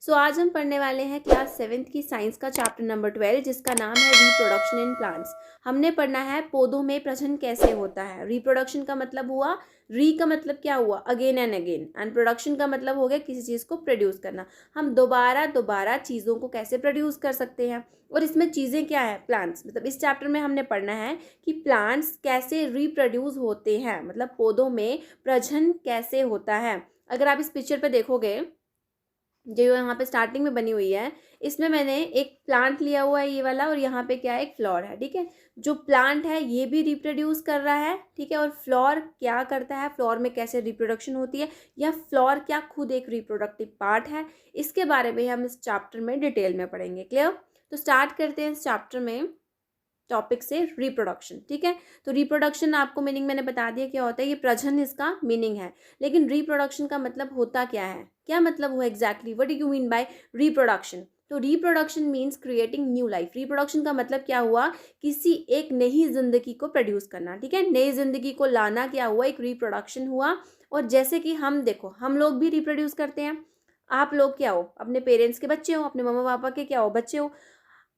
सो आज हम पढ़ने वाले हैं क्लास 7th की साइंस का चैप्टर नंबर 12 जिसका नाम है रिप्रोडक्शन इन प्लांट्स। हमने पढ़ना है पौधों में प्रजनन कैसे होता है। रिप्रोडक्शन का मतलब हुआ, री का मतलब क्या हुआ, अगेन एंड प्रोडक्शन का मतलब हो गया किसी चीज़ को प्रोड्यूस करना। हम दोबारा चीज़ों को कैसे प्रोड्यूस कर सकते हैं, और इसमें चीज़ें क्या है, प्लांट्स। मतलब इस चैप्टर में हमने पढ़ना है कि प्लांट्स कैसे रिप्रोड्यूस होते हैं, मतलब पौधों में प्रजनन कैसे होता है। अगर आप इस पिक्चर पे देखोगे जो यहाँ पे स्टार्टिंग में बनी हुई है, इसमें मैंने एक प्लांट लिया हुआ है ये वाला, और यहाँ पे क्या है, एक फ्लावर है। ठीक है, जो प्लांट है ये भी रिप्रोड्यूस कर रहा है। ठीक है, और फ्लावर क्या करता है, फ्लावर में कैसे रिप्रोडक्शन होती है, या फ्लावर क्या खुद एक रिप्रोडक्टिव पार्ट है, इसके बारे में हम इस चैप्टर में डिटेल में पढ़ेंगे। क्लियर? तो स्टार्ट करते हैं इस चैप्टर में टॉपिक से, रिप्रोडक्शन। ठीक है, तो रिप्रोडक्शन आपको मीनिंग मैंने बता दिया क्या होता है, ये प्रजनन इसका मीनिंग है। लेकिन रिप्रोडक्शन का मतलब होता क्या है, क्या मतलब हुआ exactly, what do you mean by reproduction. तो reproduction means creating new life. Reproduction का मतलब क्या हुआ, किसी एक नई जिंदगी को प्रोड्यूस करना। ठीक है, नई जिंदगी को लाना क्या हुआ, एक रिप्रोडक्शन हुआ। और जैसे कि हम देखो, हम लोग भी रिप्रोड्यूस करते हैं। आप लोग क्या हो, अपने पेरेंट्स के बच्चे हो, अपने मम्मा पापा के क्या हो, बच्चे हो।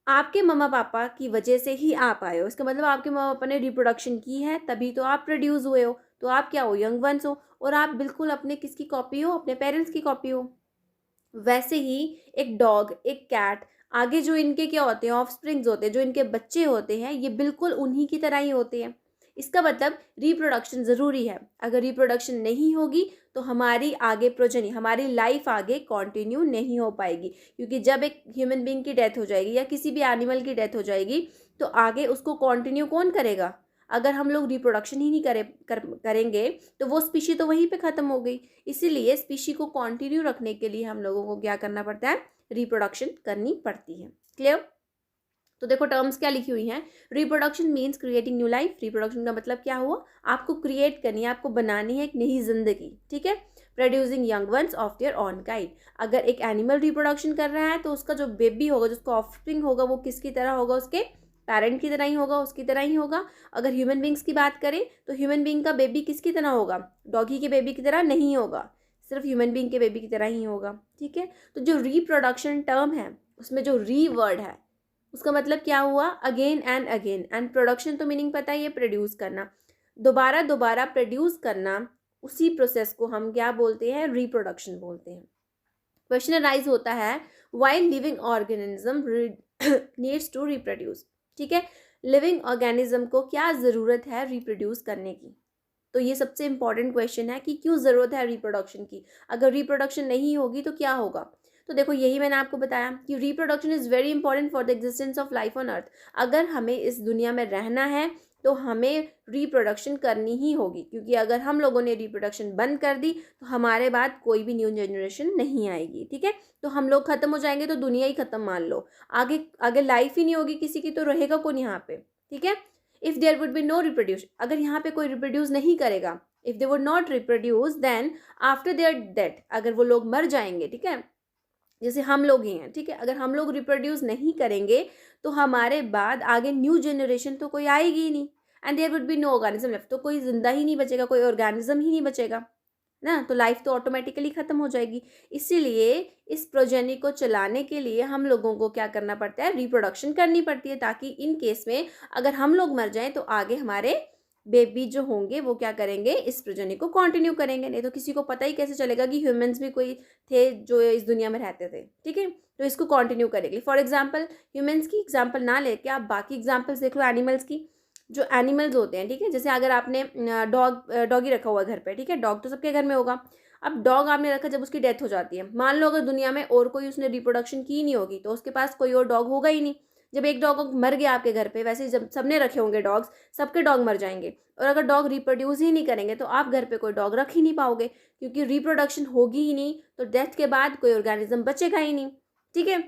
आपके मम्मा पापा की वजह से ही आप आए हो, इसका मतलब आपके मम्मा पापा ने रिप्रोडक्शन की है, तभी तो आप प्रोड्यूस हुए हो। तो आप क्या हो, यंग वंस हो, और आप बिल्कुल अपने किसकी कॉपी हो, अपने पेरेंट्स की कॉपी हो। वैसे ही एक डॉग, एक कैट, आगे जो इनके क्या होते हैं, ऑफस्प्रिंग्स होते हैं, जो इनके बच्चे होते हैं, ये बिल्कुल उन्हीं की तरह ही होते हैं। इसका मतलब रिप्रोडक्शन ज़रूरी है। अगर रिप्रोडक्शन नहीं होगी तो हमारी आगे प्रोजनी, हमारी लाइफ आगे कंटिन्यू नहीं हो पाएगी। क्योंकि जब एक ह्यूमन बीइंग की डेथ हो जाएगी या किसी भी एनिमल की डेथ हो जाएगी, तो आगे उसको कंटिन्यू कौन करेगा। अगर हम लोग रिप्रोडक्शन ही नहीं करेंगे तो वो स्पीशी तो वहीं पे ख़त्म हो गई। इसीलिए स्पीशी को कंटिन्यू रखने के लिए हम लोगों को क्या करना पड़ता है, रिप्रोडक्शन करनी पड़ती है। क्लियर? तो देखो टर्म्स क्या लिखी हुई हैं। Reproduction means creating new life. Reproduction का मतलब क्या हुआ, आपको क्रिएट करनी है, आपको बनानी है एक नई जिंदगी। ठीक है, producing young ones of their on kind. अगर एक एनिमल रिप्रोडक्शन कर रहा है तो उसका जो बेबी होगा, जिसका ऑफस्प्रिंग होगा, वो किसकी तरह होगा, उसके पेरेंट की तरह ही होगा, उसकी तरह ही होगा। अगर ह्यूमन बींग्स की बात करें तो ह्यूमन बींग का बेबी किसकी तरह होगा, डॉगी के बेबी की तरह नहीं होगा, सिर्फ ह्यूमन बींग के बेबी की तरह ही होगा। ठीक है, तो जो रिप्रोडक्शन टर्म है उसमें जो री वर्ड है उसका मतलब क्या हुआ, अगेन एंड प्रोडक्शन तो मीनिंग पता है, ये प्रोड्यूस करना, दोबारा प्रोड्यूस करना। उसी प्रोसेस को हम क्या बोलते हैं, रिप्रोडक्शन बोलते हैं। क्वेश्चन राइज होता है, why living organism needs to reproduce. ठीक है, लिविंग ऑर्गेनिज्म को क्या ज़रूरत है रिप्रोड्यूस करने की। तो ये सबसे इंपॉर्टेंट क्वेश्चन है कि क्यों ज़रूरत है रिप्रोडक्शन की। अगर रिप्रोडक्शन नहीं होगी तो क्या होगा। तो देखो यही मैंने आपको बताया कि reproduction is very important for the existence of life on earth. अगर हमें इस दुनिया में रहना है तो हमें रिप्रोडक्शन करनी ही होगी, क्योंकि अगर हम लोगों ने रिप्रोडक्शन बंद कर दी तो हमारे बाद कोई भी न्यू जनरेशन नहीं आएगी। ठीक है, तो हम लोग खत्म हो जाएंगे तो दुनिया ही खत्म मान लो। आगे आगे लाइफ ही नहीं होगी किसी की, तो रहेगा कौन यहाँ पे। ठीक है, if there would be no reproduce, अगर यहाँ पे कोई रिप्रोड्यूस नहीं करेगा, if they would not reproduce then after their death, अगर वो लोग मर जाएंगे, ठीक है, जैसे हम लोग ही हैं। ठीक है, अगर हम लोग रिप्रोड्यूस नहीं करेंगे तो हमारे बाद आगे न्यू जनरेशन तो कोई आएगी ही नहीं, and there would be no organism left, तो कोई जिंदा ही नहीं बचेगा, कोई ऑर्गेनिज्म ही नहीं बचेगा ना, तो लाइफ तो ऑटोमेटिकली खत्म हो जाएगी। इसीलिए इस प्रोजेनी को चलाने के लिए हम लोगों को क्या करना पड़ता है, रिप्रोडक्शन करनी पड़ती है, ताकि इन केस में अगर हम लोग मर जाएं तो आगे हमारे बेबी जो होंगे वो क्या करेंगे, इस प्रोजेनी को कंटिन्यू करेंगे। नहीं तो किसी को पता ही कैसे चलेगा कि ह्यूमंस भी कोई थे जो इस दुनिया में रहते थे। ठीक है, तो इसको कंटिन्यू करेंगे। फॉर एग्जाम्पल ह्यूमंस की एग्जाम्पल ना लेके आप बाकी एग्जाम्पल्स देख लो एनिमल्स की। जो एनिमल्स होते हैं, ठीक है, जैसे अगर आपने डॉगी रखा हुआ घर पे, ठीक है, डॉग तो सबके घर में होगा। अब डॉग आपने रखा, जब उसकी डेथ हो जाती है, मान लो अगर दुनिया में और कोई उसने रिप्रोडक्शन की नहीं होगी तो उसके पास कोई और डॉग होगा ही नहीं। जब एक डॉग मर गया आपके घर पे, वैसे जब सबने रखे होंगे डॉग्स, सबके डॉग मर जाएंगे। और अगर डॉग रिप्रोड्यूस ही नहीं करेंगे तो आप घर पे कोई डॉग रख ही नहीं पाओगे, क्योंकि रिप्रोडक्शन होगी ही नहीं, तो डेथ के बाद कोई ऑर्गेनिज्म बचेगा ही नहीं। ठीक है,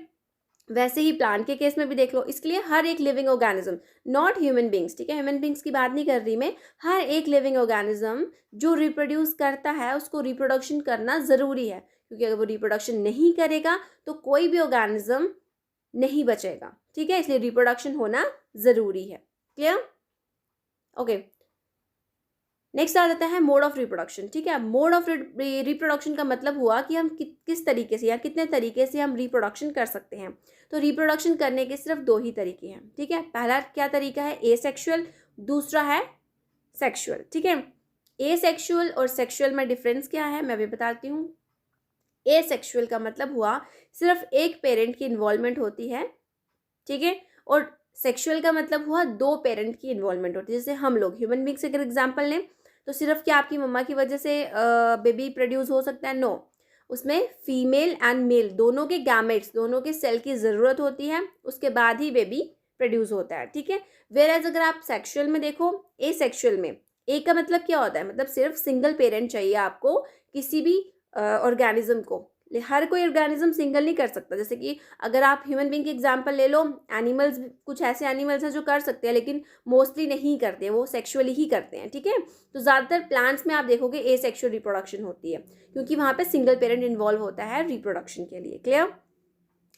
वैसे ही प्लांट के केस में भी देख लो। इसके लिए हर एक living organism, not human beings, ठीक है, ह्यूमन बींग्स की बात नहीं कर रही मैं, हर एक लिविंग ऑर्गेनिज्म जो रिप्रोड्यूस करता है उसको रिप्रोडक्शन करना ज़रूरी है। क्योंकि अगर वो रिप्रोडक्शन नहीं करेगा तो कोई भी ऑर्गेनिज्म नहीं बचेगा। ठीक है, इसलिए रिप्रोडक्शन होना ज़रूरी है। क्लियर? ओके, नेक्स्ट आ जाता है मोड ऑफ रिप्रोडक्शन। ठीक है, मोड ऑफ रिप्रोडक्शन का मतलब हुआ कि हम किस तरीके से या कितने तरीके से हम रिप्रोडक्शन कर सकते हैं। तो रिप्रोडक्शन करने के सिर्फ 2 ही तरीके हैं। ठीक है, पहला क्या तरीका है, एसेक्सुअल, दूसरा है सेक्सुअल। ठीक है, एसेक्सुअल और सेक्सुअल में डिफरेंस क्या है मैं अभी बताती हूँ। एसेक्सुअल का मतलब हुआ सिर्फ एक पेरेंट की इन्वॉल्वमेंट होती है। ठीक है, और सेक्सुअल का मतलब हुआ 2 पेरेंट की इन्वॉल्वमेंट होती है। जैसे हम लोग ह्यूमन बींग से अगर एग्जाम्पल लें तो सिर्फ क्या आपकी मम्मा की वजह से बेबी प्रोड्यूस हो सकता है, नो, उसमें फीमेल एंड मेल दोनों के गैमेट्स, दोनों के सेल की ज़रूरत होती है, उसके बाद ही बेबी प्रोड्यूस होता है। ठीक है, वेयर एज अगर आप सेक्सुअल में देखो, ए सेक्सुअल में ए का मतलब क्या होता है, मतलब सिर्फ सिंगल पेरेंट चाहिए आपको किसी भी ऑर्गेनिज्म को। हर कोई ऑर्गेनिज्म सिंगल नहीं कर सकता। जैसे कि अगर आप ह्यूमन बींग की एग्जांपल ले लो, एनिमल्स, कुछ ऐसे एनिमल्स हैं जो कर सकते हैं लेकिन मोस्टली नहीं करते हैं, वो सेक्सुअली ही करते हैं। ठीक है, तो ज़्यादातर प्लांट्स में आप देखोगे ए सेक्सुअल रिप्रोडक्शन होती है क्योंकि वहाँ पे सिंगल पेरेंट इन्वॉल्व होता है रिप्रोडक्शन के लिए। क्लियर?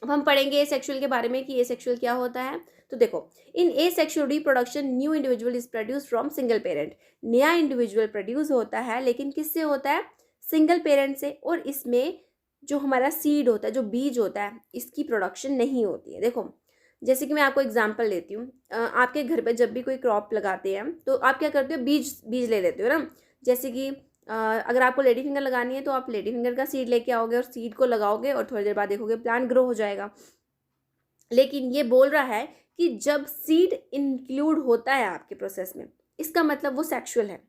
अब हम पढ़ेंगे ए सेक्सुअल के बारे में कि ए सेक्सुअल क्या होता है। तो देखो, in asexual reproduction new individual is produce from single parent. नया इंडिविजुअल प्रोड्यूस होता है लेकिन किससे होता है, सिंगल पेरेंट से, और इसमें जो हमारा सीड होता है, जो बीज होता है, इसकी प्रोडक्शन नहीं होती है। देखो, जैसे कि मैं आपको एग्जांपल देती हूँ, आपके घर पे जब भी कोई क्रॉप लगाते हैं तो आप क्या करते हो, बीज ले लेते हो ना। जैसे कि अगर आपको लेडी फिंगर लगानी है तो आप लेडी फिंगर का सीड लेके आओगे और सीड को लगाओगे और थोड़ी देर बाद देखोगे प्लांट ग्रो हो जाएगा। लेकिन ये बोल रहा है कि जब सीड इंक्लूड होता है आपके प्रोसेस में, इसका मतलब वो सेक्सुअल है।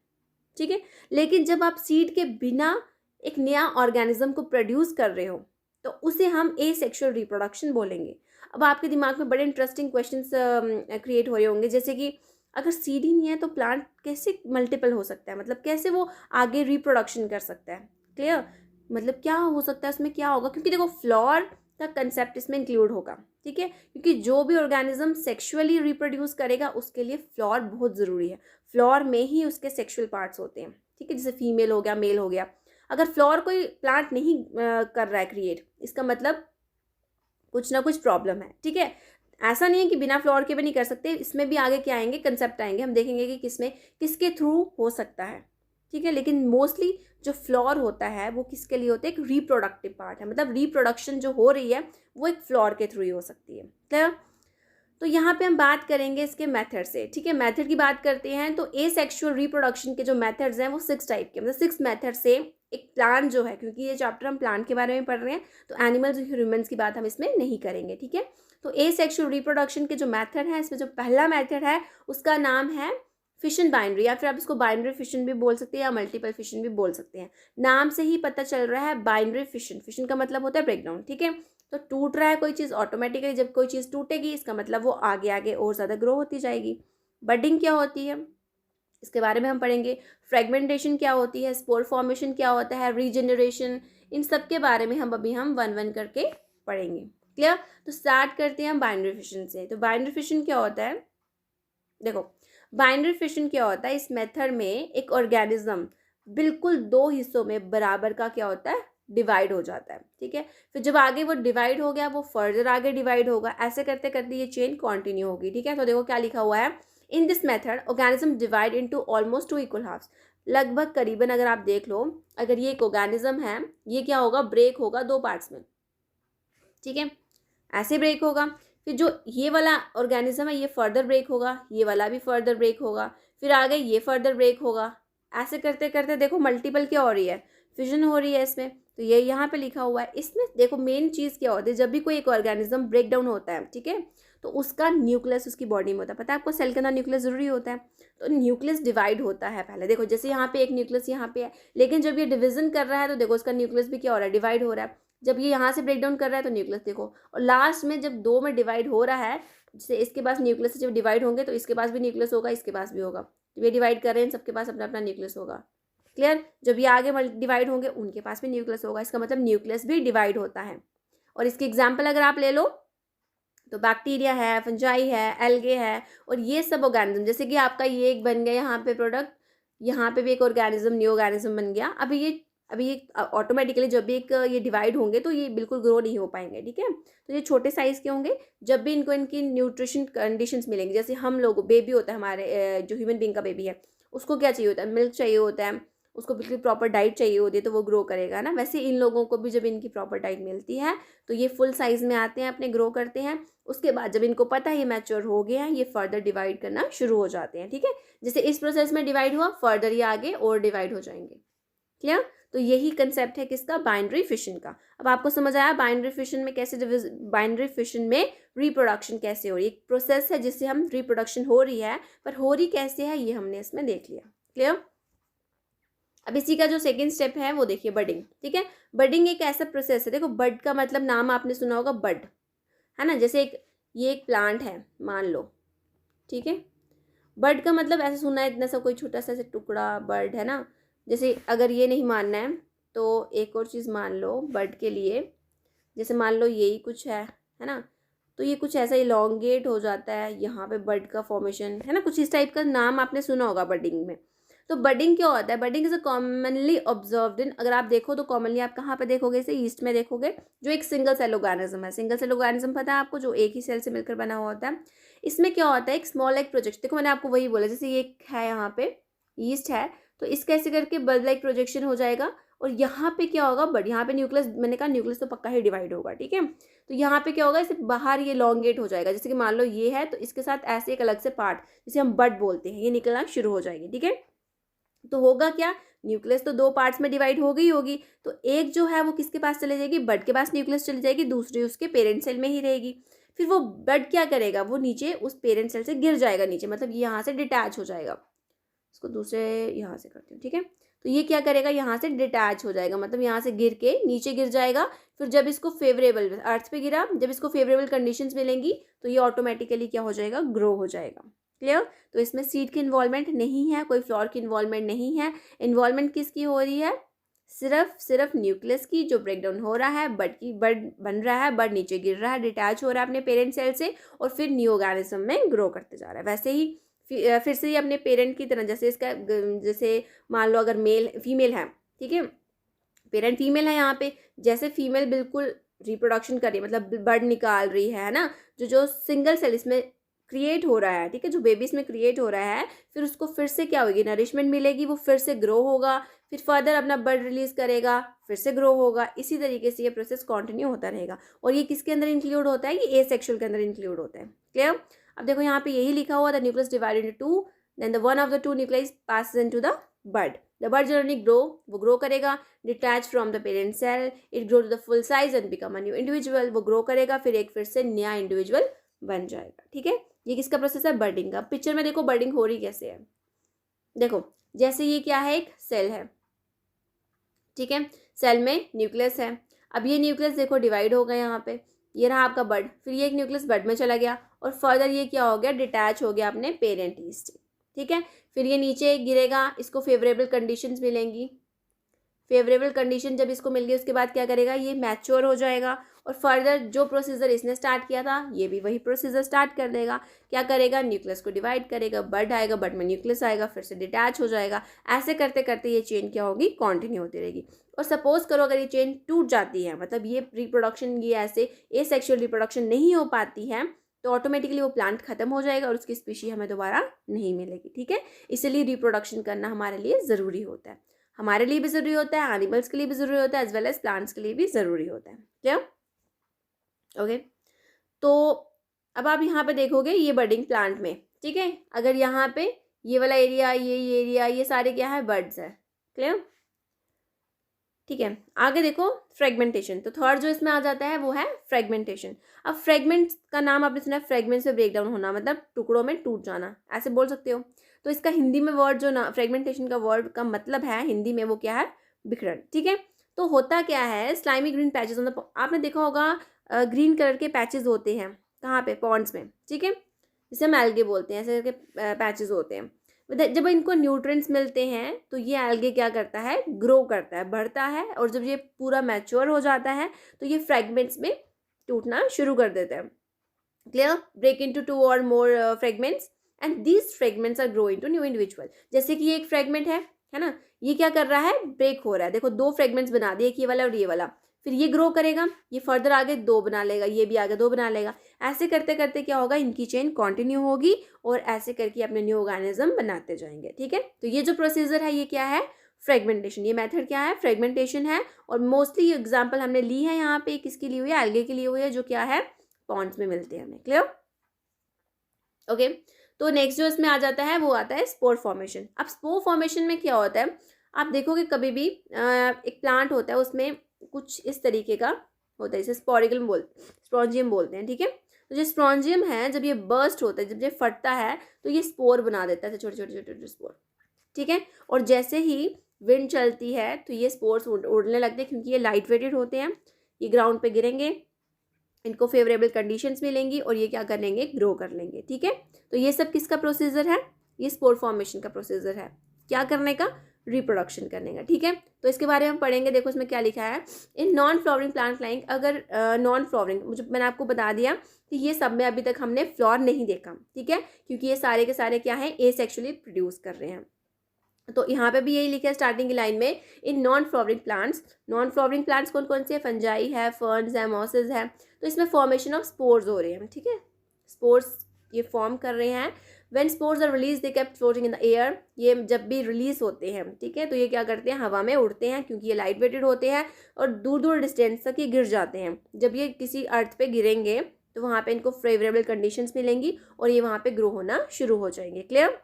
ठीक है, लेकिन जब आप सीड के बिना एक नया ऑर्गेनिज्म को प्रोड्यूस कर रहे हो तो उसे हम ए सेक्सुअल रिप्रोडक्शन बोलेंगे। अब आपके दिमाग में बड़े इंटरेस्टिंग क्वेश्चंस क्रिएट हो रहे होंगे, जैसे कि अगर सीड ही नहीं है तो प्लांट कैसे मल्टीपल हो सकता है, मतलब कैसे वो आगे रिप्रोडक्शन कर सकता है। क्लियर? मतलब क्या हो सकता है, उसमें क्या होगा, क्योंकि देखो फ्लोर का कंसेप्ट इसमें इंक्लूड होगा। ठीक है, क्योंकि जो भी ऑर्गेनिज्म सेक्सुअली रिप्रोड्यूस करेगा उसके लिए फ्लोर बहुत ज़रूरी है। फ्लोर में ही उसके सेक्सुअल पार्ट्स होते हैं। ठीक है, जैसे फीमेल हो गया, मेल हो गया। अगर फ्लोर कोई प्लांट नहीं कर रहा है क्रिएट, इसका मतलब कुछ ना कुछ प्रॉब्लम है। ठीक है, ऐसा नहीं है कि बिना फ्लोर के भी नहीं कर सकते, इसमें भी आगे क्या आएंगे, कंसेप्ट आएंगे, हम देखेंगे कि किसमें किसके थ्रू हो सकता है। ठीक है, लेकिन मोस्टली जो फ्लोर होता है वो किसके लिए होता है, एक रिप्रोडक्टिव पार्ट है, मतलब रिप्रोडक्शन जो हो रही है वो एक फ्लोर के थ्रू ही हो सकती है। क्लियर? तो यहाँ पे हम बात करेंगे इसके मेथड से। ठीक है, मेथड की बात करते हैं तो ए सेक्सुअल रिप्रोडक्शन के जो मेथड्स हैं वो 6 टाइप के, मतलब 6 मेथड से एक प्लांट जो है, क्योंकि ये चैप्टर हम प्लांट के बारे में पढ़ रहे हैं तो एनिमल्स और ह्यूमन्स की बात हम इसमें नहीं करेंगे। ठीक है, तो ए सेक्सुअल रिप्रोडक्शन के जो मेथड है, इसमें जो पहला मेथड है उसका नाम है फिशन बाइनरी, या फिर आप इसको बाइनरी फिशन भी बोल सकते हैं या मल्टीपल फिशन भी बोल सकते हैं। नाम से ही पता चल रहा है बाइनरी फिशन, फिशन का मतलब होता है ब्रेकडाउन। ठीक है, तो टूट रहा है कोई चीज़ ऑटोमेटिकली, जब कोई चीज़ टूटेगी इसका मतलब वो आगे आगे और ज़्यादा ग्रो होती जाएगी। बडिंग क्या होती है इसके बारे में हम पढ़ेंगे। फ्रेगमेंटेशन क्या होती है, स्पोर फॉर्मेशन क्या होता है, रीजनरेशन, इन सब के बारे में हम वन वन करके पढ़ेंगे। क्लियर? तो स्टार्ट करते हैं हम बाइनरी फिशन से। तो बाइनरी फिशन क्या होता है, देखो बाइनरी फिशन क्या होता है, इस मेथड में एक ऑर्गेनिज्म बिल्कुल 2 हिस्सों में बराबर का क्या होता है, डिवाइड हो जाता है। ठीक है, फिर जब आगे वो डिवाइड हो गया वो फर्दर आगे डिवाइड होगा, ऐसे करते करते ये चेन कंटिन्यू होगी। ठीक है, तो देखो क्या लिखा हुआ है, in this method organism divide into almost 2 equal halves. लगभग करीबन अगर आप देख लो, अगर ये एक ऑर्गेनिज्म है, ये क्या होगा, ब्रेक होगा 2 पार्ट्स में। ठीक है, ऐसे ब्रेक होगा, फिर जो ये वाला ऑर्गेनिज्म है ये फर्दर ब्रेक होगा, ये वाला भी फर्दर ब्रेक होगा, फिर आगे ये फर्दर ब्रेक होगा। ऐसे करते करते देखो मल्टीपल क्या हो रही है, फिजन हो रही है इसमें। तो ये यहाँ पे लिखा हुआ है। इसमें देखो मेन चीज़ क्या होती है, जब भी कोई एक ऑर्गेनिज्म ब्रेक डाउन होता है, ठीक है, तो उसका न्यूक्लियस उसकी बॉडी में होता है। पता है आपको सेल के अंदर न्यूक्लियस जरूरी होता है, तो न्यूक्लियस डिवाइड होता है पहले। देखो जैसे यहाँ पे एक न्यूक्लियस यहाँ पे है, लेकिन जब ये डिवीजन कर रहा है तो देखो उसका न्यूक्लियस भी क्या हो रहा है, डिवाइड हो रहा है। जब ये यहाँ से ब्रेक डाउन कर रहा है तो न्यूक्लियस देखो, और लास्ट में जब 2 में डिवाइड हो रहा है, जैसे इसके पास न्यूक्लियस जब डिवाइड होंगे तो इसके पास भी न्यूक्लियस होगा, इसके पास भी होगा। जब ये डिवाइड कर रहे हैं सबके पास अपना अपना न्यूक्लियस होगा। क्लियर? जब ये आगे डिवाइड होंगे उनके पास भी न्यूक्लियस होगा, इसका मतलब न्यूक्लियस भी डिवाइड होता है। और इसकी एग्जाम्पल अगर आप ले लो तो बैक्टीरिया है, फंजाई है, एल्गे है, और ये सब ऑर्गेनिज्म, जैसे कि आपका ये एक बन गया यहाँ पे प्रोडक्ट, यहाँ पे भी एक ऑर्गेनिज्म न्यू ऑर्गेनिज्म बन गया। अभी ये ऑटोमेटिकली जब भी एक ये डिवाइड होंगे तो ये बिल्कुल ग्रो नहीं हो पाएंगे। ठीक है, तो ये छोटे साइज़ के होंगे। जब भी इनको इनकी न्यूट्रिशन कंडीशंस मिलेंगी, जैसे हम लोग बेबी होता है हमारे जो ह्यूमन बींग का बेबी है, उसको क्या चाहिए होता है, मिल्क चाहिए होता है, उसको बिल्कुल प्रॉपर डाइट चाहिए होती है, तो वो ग्रो करेगा ना। वैसे इन लोगों को भी जब इनकी प्रॉपर डाइट मिलती है तो ये फुल साइज़ में आते हैं, अपने ग्रो करते हैं। उसके बाद जब इनको पता है ये मैच्योर हो गया है, ये फर्दर डिवाइड करना शुरू हो जाते हैं, ठीक है। जैसे इस प्रोसेस में डिवाइड हुआ, फर्दर ये आगे और डिवाइड हो जाएंगे। क्लियर? तो यही कंसेप्ट है किसका, बाइनरी फिशन का। अब आपको समझ आया बाइनरी फिशन में कैसे, बाइनरी फिशन में रिप्रोडक्शन कैसे हो रही है। एक प्रोसेस है जिससे हम रिप्रोडक्शन हो रही है, पर हो रही कैसे है ये हमने इसमें देख लिया। क्लियर? अब इसी का जो सेकंड स्टेप है वो देखिए, बडिंग। ठीक है, बडिंग एक ऐसा प्रोसेस है, देखो बड का मतलब नाम आपने सुना होगा, बड, है ना। जैसे ये एक प्लांट है मान लो, ठीक है। बड का मतलब ऐसे सुना है, इतना सा कोई छोटा सा टुकड़ा बड, है ना। जैसे अगर ये नहीं मानना है तो एक और चीज़ मान लो बड के लिए। जैसे मान लो यही कुछ है ना, तो ये कुछ ऐसा इलोंगेट हो जाता है, यहाँ पे बड का फॉर्मेशन, है ना। कुछ इस टाइप का नाम आपने सुना होगा बडिंग में। तो बडिंग क्या होता है, budding is a commonly observed in, अगर आप देखो तो कॉमनली आप कहाँ पे देखोगे इसे, ईस्ट में देखोगे, जो एक सिंगल सेल ऑर्गेनिज्म है। सिंगल सेल ऑर्गेनिज्म पता है आपको, जो एक ही सेल से मिलकर बना हुआ होता है। इसमें क्या होता है, एक स्मॉल लाइक प्रोजेक्शन, देखो मैंने आपको वही बोला, जैसे ये है यहाँ पे ईस्ट है, तो इस कैसे करके बल्ब लाइक प्रोजेक्शन हो जाएगा। और यहाँ पे क्या होगा, बट यहाँ पे न्यूक्लियस, मैंने कहा न्यूक्लियस तो पक्का ही डिवाइड होगा, ठीक है। तो यहाँ पे क्या होगा, इसे बाहर ये लॉन्गेट हो जाएगा। जैसे कि मान लो ये है, तो इसके साथ ऐसे एक अलग से पार्ट, जिसे हम बड बोलते हैं, ये निकलना शुरू हो जाएगी, ठीक है। तो होगा क्या, न्यूक्लियस तो दो पार्ट्स में डिवाइड हो गई होगी, तो एक जो है वो किसके पास चले जाएगी, बड के पास न्यूक्लियस चली जाएगी, दूसरी उसके पेरेंट सेल में ही रहेगी। फिर वो बड क्या करेगा, वो नीचे उस पेरेंट सेल से गिर जाएगा नीचे, मतलब ये यहाँ से डिटैच हो जाएगा। इसको दूसरे यहाँ से करती हूँ, ठीक है। तो ये क्या करेगा, यहाँ से डिटैच हो जाएगा, मतलब यहाँ से गिर के नीचे गिर जाएगा। फिर जब इसको फेवरेबल, अर्थ पे गिरा, जब इसको फेवरेबल कंडीशंस मिलेंगी तो ये ऑटोमेटिकली क्या हो जाएगा, ग्रो हो जाएगा। क्लियर? तो इसमें सीड की इन्वॉल्वमेंट नहीं है, कोई फ्लोर की इन्वॉल्वमेंट नहीं है। इन्वॉल्वमेंट किसकी हो रही है, सिर्फ न्यूक्लियस की, जो ब्रेकडाउन हो रहा है, बड की, बड बन रहा है, बड नीचे गिर रहा है, डिटैच हो रहा है अपने पेरेंट सेल से, और फिर न्यू ऑर्गेनिज्म में ग्रो करते जा रहा है। वैसे ही फिर से ये अपने पेरेंट की तरह, जैसे इसका, जैसे मान लो अगर मेल फीमेल है, ठीक है, पेरेंट फीमेल है यहाँ पे, जैसे फीमेल बिल्कुल रिप्रोडक्शन कर रही है, मतलब बर्ड निकाल रही है ना, जो सिंगल सेल इसमें क्रिएट हो रहा है, ठीक है, जो बेबी इसमें क्रिएट हो रहा है, फिर उसको फिर से क्या होगी, नरिशमेंट मिलेगी, वो फिर से ग्रो होगा, फिर फर्दर अपना बर्ड रिलीज करेगा, फिर से ग्रो होगा। इसी तरीके से ये प्रोसेस कंटिन्यू होता रहेगा। और ये किसके अंदर इंक्लूड होता है, ये एसेक्सुअल के अंदर इंक्लूड होता है। क्लियर? अब देखो यहाँ पे यही लिखा हुआ, the nucleus divided into two, then the one of the two nucleus passes into the bud. The bud generally grow, वो ग्रो करेगा, detach from the parent cell, it grow to the full size and become a new individual. वो grow करेगा, फिर से नया individual बन जाएगा, ठीक है। ये किसका प्रोसेस है, बर्डिंग का। पिक्चर में देखो बर्डिंग हो रही कैसे है, देखो जैसे ये क्या है, एक सेल है, ठीक है, सेल में न्यूक्लियस है। अब ये न्यूक्लियस देखो डिवाइड हो गया, यहाँ पे ये रहा आपका बड, फिर ये एक न्यूक्लियस बड में चला गया, और फर्दर ये क्या हो गया, डिटैच हो गया अपने पेरेंट ईस्ट, ठीक है। फिर ये नीचे गिरेगा, इसको फेवरेबल कंडीशंस मिलेंगी। फेवरेबल कंडीशन जब इसको मिल गई, उसके बाद क्या करेगा, ये मैच्योर हो जाएगा, और फर्दर जो प्रोसीजर इसने स्टार्ट किया था, ये भी वही प्रोसीजर स्टार्ट कर देगा। क्या करेगा, न्यूक्लियस को डिवाइड करेगा, बड आएगा, बड में न्यूक्लियस आएगा, फिर से डिटैच हो जाएगा। ऐसे करते करते ये चेन क्या होगी, कंटिन्यू होती रहेगी। और सपोज करो अगर ये चेन टूट जाती है, मतलब ये रिप्रोडक्शन, ये ऐसे एसेक्सुअल रिप्रोडक्शन नहीं हो पाती है, तो ऑटोमेटिकली वो प्लांट खत्म हो जाएगा और उसकी स्पीशी हमें दोबारा नहीं मिलेगी, ठीक है। इसलिए रिप्रोडक्शन करना हमारे लिए ज़रूरी होता है, हमारे लिए भी ज़रूरी होता है, एनिमल्स के लिए भी ज़रूरी होता है, एज वेल एज प्लांट्स के लिए भी ज़रूरी होता है। क्लियर? ओके। तो अब आप यहाँ पे देखोगे ये बर्डिंग प्लांट में, ठीक है, अगर यहाँ पे ये वाला एरिया, ये एरिया, ये सारे क्या है, बर्ड्स है। क्लियर? ठीक है, आगे देखो फ्रेगमेंटेशन। तो थर्ड जो इसमें आ जाता है वो है फ्रेगमेंटेशन। अब फ्रेगमेंट का नाम आपने सुना है, फ्रेगमेंट से ब्रेक डाउन होना, मतलब टुकड़ों में टूट जाना, ऐसे बोल सकते हो। तो इसका हिंदी में वर्ड जो ना, फ्रेगमेंटेशन का वर्ड का मतलब है हिंदी में, वो क्या है, बिखरन, ठीक है। तो होता क्या है, स्लाइमी ग्रीन पैचेस, मतलब आपने देखा होगा ग्रीन कलर के पैचेस होते हैं, कहाँ पे, पॉन्ड्स में, ठीक है, जिसे हम एल्गे बोलते हैं, ऐसे करके पैचेस होते हैं। जब इनको न्यूट्रिएंट्स मिलते हैं तो ये एल्गे क्या करता है, ग्रो करता है, बढ़ता है, और जब ये पूरा मैच्योर हो जाता है तो ये फ्रेगमेंट्स में टूटना शुरू कर देता है। क्लियर? ब्रेक इनटू टू और more fragments and these fragments are grow into new individual. जैसे कि ये एक फ्रेगमेंट है ना, ये क्या कर रहा है, ब्रेक हो रहा है। देखो दो फ्रेगमेंट्स बना दिए, एक ये वाला और ये वाला, फिर ये ग्रो करेगा, ये फर्दर आगे 2 बना लेगा, ये भी आगे 2 बना लेगा। ऐसे करते करते क्या होगा, इनकी चेन कंटिन्यू होगी और ऐसे करके अपने न्यू ऑर्गेनिज्म बनाते जाएंगे। ठीक है, तो ये जो प्रोसीजर है ये क्या है, फ्रेगमेंटेशन। ये मेथड क्या है, फ्रेगमेंटेशन है। और मोस्टली ये एग्जाम्पल हमने ली है यहाँ पे, किसकी ली हुई है, एल्गे की ली हुई है, जो क्या है पॉन्ड्स में मिलते हैं हमें। क्लियर? ओके, तो नेक्स्ट जो इसमें आ जाता है वो आता है स्पोर फॉर्मेशन। अब स्पोर फॉर्मेशन में क्या होता है, आप देखोगे कभी भी एक प्लांट होता है उसमें कुछ इस तरीके का होता है, इसे स्पोरेंजियम बोलते हैं। ठीक है, तो जो स्पोरेंजियम है जब ये बर्स्ट होता है, जब ये फटता है तो ये स्पोर बना देता है, छोटे छोटे छोटे छोटे स्पोर। ठीक है, और जैसे ही विंड चलती है तो ये स्पोर्स उड़ने लगते हैं, क्योंकि ये लाइट वेटेड होते हैं, ये ग्राउंड पे गिरेंगे, इनको फेवरेबल कंडीशंस मिलेंगी और ये क्या कर लेंगे, ग्रो कर लेंगे। ठीक है, तो ये सब किसका प्रोसीजर है, ये स्पोर फॉर्मेशन का प्रोसीजर है, क्या करने का, रिप्रोडक्शन करने का। ठीक है, तो इसके बारे में हम पढ़ेंगे। देखो इसमें क्या लिखा है, in non flowering plant like, अगर नॉन फ्लावरिंग, मुझे मैंने आपको बता दिया कि ये सब में अभी तक हमने फ्लावर नहीं देखा। ठीक है, क्योंकि ये सारे के सारे क्या हैं, एसेक्सुअली प्रोड्यूस कर रहे हैं। तो यहाँ पे भी यही लिखा है स्टार्टिंग की लाइन में, in non flowering plants. Non flowering plants कौन कौन से हैं, फंजाई है, फर्न्स है, मॉसेस है। तो इसमें फॉर्मेशन ऑफ स्पोर्स हो रहे हैं। ठीक है, स्पोर्स ये फॉर्म कर रहे हैं। When spores are release they kept floating in the air. ये जब भी रिलीज होते हैं, ठीक है, तो ये क्या करते हैं, हवा में उड़ते हैं, क्योंकि ये लाइट वेटेड होते हैं और दूर दूर डिस्टेंस तक ये गिर जाते हैं। जब ये किसी अर्थ पे गिरेंगे तो वहाँ पे इनको फेवरेबल कंडीशंस मिलेंगी और ये वहाँ पे ग्रो होना शुरू हो जाएंगे। क्लियर?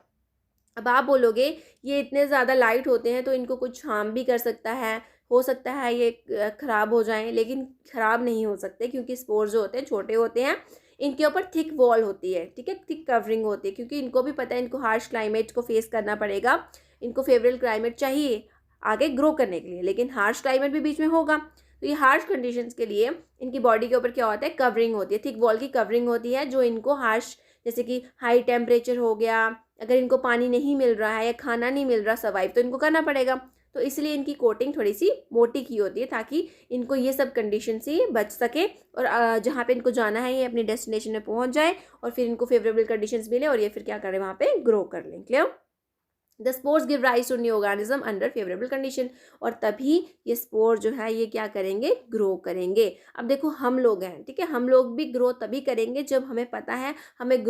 अब आप बोलोगे ये इतने ज़्यादा लाइट होते हैं तो इनको कुछ हार्म भी कर सकता है, हो सकता है ये ख़राब हो जाएं, लेकिन ख़राब नहीं हो सकते, क्योंकि स्पोर्स जो होते हैं छोटे होते हैं, इनके ऊपर थिक वॉल होती है। ठीक है, थिक कवरिंग होती है, क्योंकि इनको भी पता है इनको हार्श क्लाइमेट को फेस करना पड़ेगा, इनको फेवरेबल क्लाइमेट चाहिए आगे ग्रो करने के लिए, लेकिन हार्श क्लाइमेट भी बीच में होगा। तो ये हार्श कंडीशंस के लिए इनकी बॉडी के ऊपर क्या होता है, कवरिंग होती है, थिक वॉल की कवरिंग होती है, जो इनको हार्श, जैसे कि हाई टेम्परेचर हो गया, अगर इनको पानी नहीं मिल रहा है या खाना नहीं मिल रहा, सर्वाइव तो इनको करना पड़ेगा। तो इसलिए इनकी कोटिंग थोड़ी सी मोटी की होती है, ताकि इनको ये सब कंडीशन से बच सके और जहाँ पे इनको जाना है ये अपनी डेस्टिनेशन में पहुँच जाए और फिर इनको फेवरेबल कंडीशंस मिले और ये फिर क्या करें, वहाँ पे ग्रो कर लें। Clear? The spores give rise to new organism under favourable condition. और तभी ये स्पोर जो है ये क्या करेंगे, ग्रो करेंगे। अब देखो हम लोग हैं, ठीक है, हम लोग भी ग्रो तभी करेंगे जब हमें पता है हमें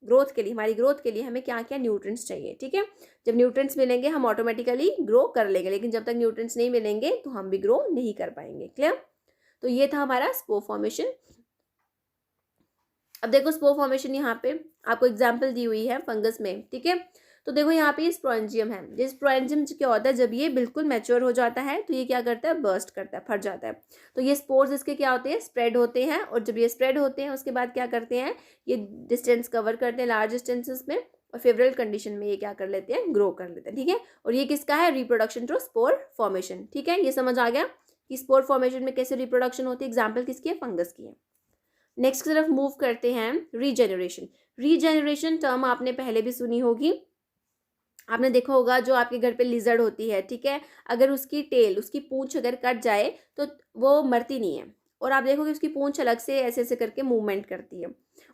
ग्रोथ के लिए, हमारी ग्रोथ के लिए हमें क्या क्या न्यूट्रिएंट्स चाहिए। ठीक है, जब न्यूट्रिएंट्स मिलेंगे हम ऑटोमेटिकली ग्रो कर लेंगे, लेकिन जब तक न्यूट्रिएंट्स नहीं मिलेंगे तो हम भी ग्रो नहीं कर पाएंगे। क्लियर? तो ये था हमारा स्पोर फॉर्मेशन। अब देखो स्पोर फॉर्मेशन यहाँ पे आपको एग्जाम्पल दी हुई है फंगस में। ठीक है, तो देखो यहाँ पे स्पोरेंजियम है। ये स्पोरेंजियम क्या होता है, जब ये बिल्कुल मैच्योर हो जाता है तो ये क्या करता है, बर्स्ट करता है, फट जाता है। तो ये स्पोर्स इसके क्या होते हैं, स्प्रेड होते हैं, और जब ये स्प्रेड होते हैं उसके बाद क्या करते हैं, ये डिस्टेंस कवर करते हैं, लार्ज डिस्टेंसेस में, और फेवरेबल कंडीशन में ये क्या कर लेते हैं, ग्रो कर लेते हैं। ठीक है, और ये किसका है, रिप्रोडक्शन थ्रू स्पोर फॉर्मेशन। ठीक है, ये समझ आ गया कि स्पोर फॉर्मेशन में कैसे रिप्रोडक्शन होती है। एग्जाम्पल किसकी है, फंगस की है। नेक्स्ट की तरफ मूव करते हैं, रीजेनरेशन। रीजेनरेशन टर्म आपने पहले भी सुनी होगी, आपने देखा होगा जो आपके घर पे लिजर्ड होती है, ठीक है, अगर उसकी टेल, उसकी पूंछ अगर कट जाए तो वो मरती नहीं है, और आप देखोगे उसकी पूंछ अलग से ऐसे ऐसे करके मूवमेंट करती है,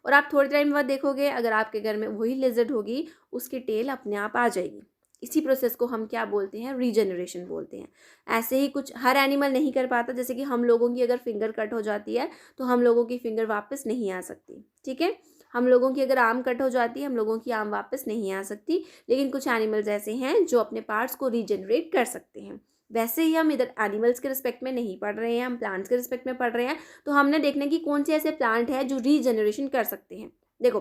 और आप थोड़े टाइम बाद देखोगे अगर आपके घर में वही लिजर्ड होगी उसकी टेल अपने आप आ जाएगी। इसी प्रोसेस को हम क्या बोलते हैं, रीजनरेशन बोलते हैं। ऐसे ही कुछ हर एनिमल नहीं कर पाता, जैसे कि हम लोगों की अगर फिंगर कट हो जाती है तो हम लोगों की फिंगर वापस नहीं आ सकती। ठीक है, हम लोगों की अगर आर्म कट हो जाती है, हम लोगों की आर्म वापस नहीं आ सकती, लेकिन कुछ एनिमल्स ऐसे हैं जो अपने पार्ट्स को रीजनरेट कर सकते हैं। वैसे ही हम इधर एनिमल्स के रिस्पेक्ट में नहीं पढ़ रहे हैं, हम प्लांट्स के रिस्पेक्ट में पढ़ रहे हैं। तो हमने देखना कि कौन से ऐसे प्लांट हैं जो रीजनरेशन कर सकते हैं। देखो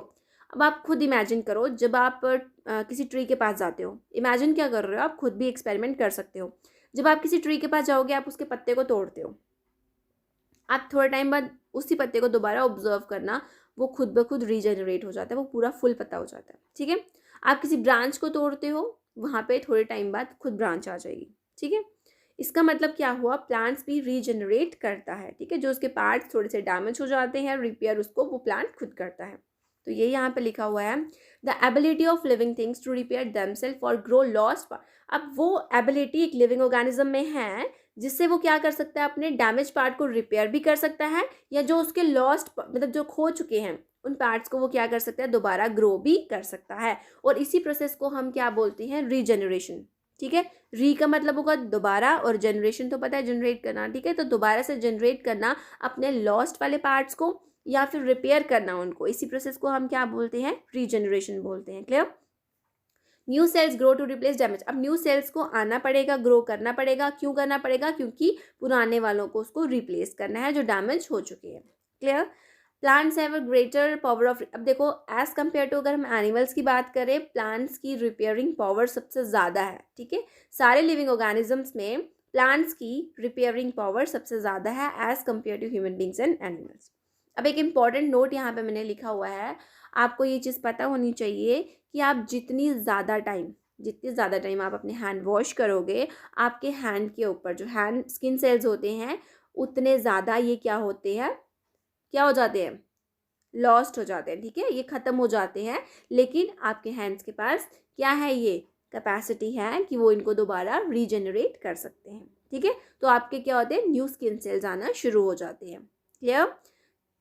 अब आप खुद इमेजिन करो, जब आप किसी ट्री के पास जाते हो, इमेजिन क्या कर रहे हो, आप खुद भी एक्सपेरिमेंट कर सकते हो। जब आप किसी ट्री के पास जाओगे, आप उसके पत्ते को तोड़ते हो, आप थोड़े टाइम बाद उसी पत्ते को दोबारा ऑब्जर्व करना, वो खुद ब खुद रीजनरेट हो जाता है, वो पूरा फुल पत्ता हो जाता है। ठीक है, आप किसी ब्रांच को तोड़ते हो, वहाँ पे थोड़े टाइम बाद खुद ब्रांच आ जाएगी। ठीक है, इसका मतलब क्या हुआ, प्लांट्स भी रीजनरेट करता है। ठीक है, जो उसके पार्ट्स थोड़े से डैमेज हो जाते हैं, रिपेयर उसको वो प्लांट खुद करता है। तो ये यहाँ पे लिखा हुआ है, the ability of living things to repair themselves और ग्रो लॉस्ट। अब वो एबिलिटी एक लिविंग ऑर्गेनिज्म में है जिससे वो क्या कर सकता है, अपने डैमेज पार्ट को रिपेयर भी कर सकता है, या जो उसके लॉस्ट मतलब जो खो चुके हैं उन पार्ट्स को वो क्या कर सकता है, दोबारा ग्रो भी कर सकता है। और इसी प्रोसेस को हम क्या बोलते हैं, रीजनरेशन। ठीक है। री का मतलब होगा दोबारा, और जनरेशन तो पता है जनरेट करना, ठीक है। तो दोबारा से जनरेट करना अपने लॉस्ट वाले पार्ट्स को, या फिर रिपेयर करना उनको, इसी प्रोसेस को हम क्या बोलते हैं, रीजनरेशन बोलते हैं। Clear. New cells grow to replace damage. अब न्यू सेल्स को आना पड़ेगा, ग्रो करना पड़ेगा। क्यों करना पड़ेगा? क्योंकि पुराने वालों को उसको रिप्लेस करना है जो डैमेज हो चुके हैं। Clear. Plants have a greater power of, अब देखो एज कम्पेयर टू, अगर हम एनिमल्स की बात करें, प्लांट्स की रिपेयरिंग पावर सबसे ज़्यादा है, ठीक है। सारे लिविंग ऑर्गेनिजम्स में प्लांट्स की रिपेयरिंग पावर सबसे ज़्यादा है as compare to human beings and animals. अब एक इम्पॉर्टेंट नोट यहाँ पे मैंने लिखा हुआ है, आपको ये चीज़ पता होनी चाहिए कि आप जितनी ज़्यादा टाइम आप अपने हैंड वॉश करोगे, आपके हैंड के ऊपर जो हैंड स्किन सेल्स होते हैं, उतने ज़्यादा ये क्या होते हैं, क्या हो जाते हैं, लॉस्ट हो जाते हैं, ठीक है, ये ख़त्म हो जाते हैं। लेकिन आपके हैंड्स के पास क्या है, ये कैपेसिटी है कि वो इनको दोबारा रीजनरेट कर सकते हैं, ठीक है। तो आपके क्या होते हैं, न्यू स्किन सेल्स आना शुरू हो जाते हैं। क्लियर।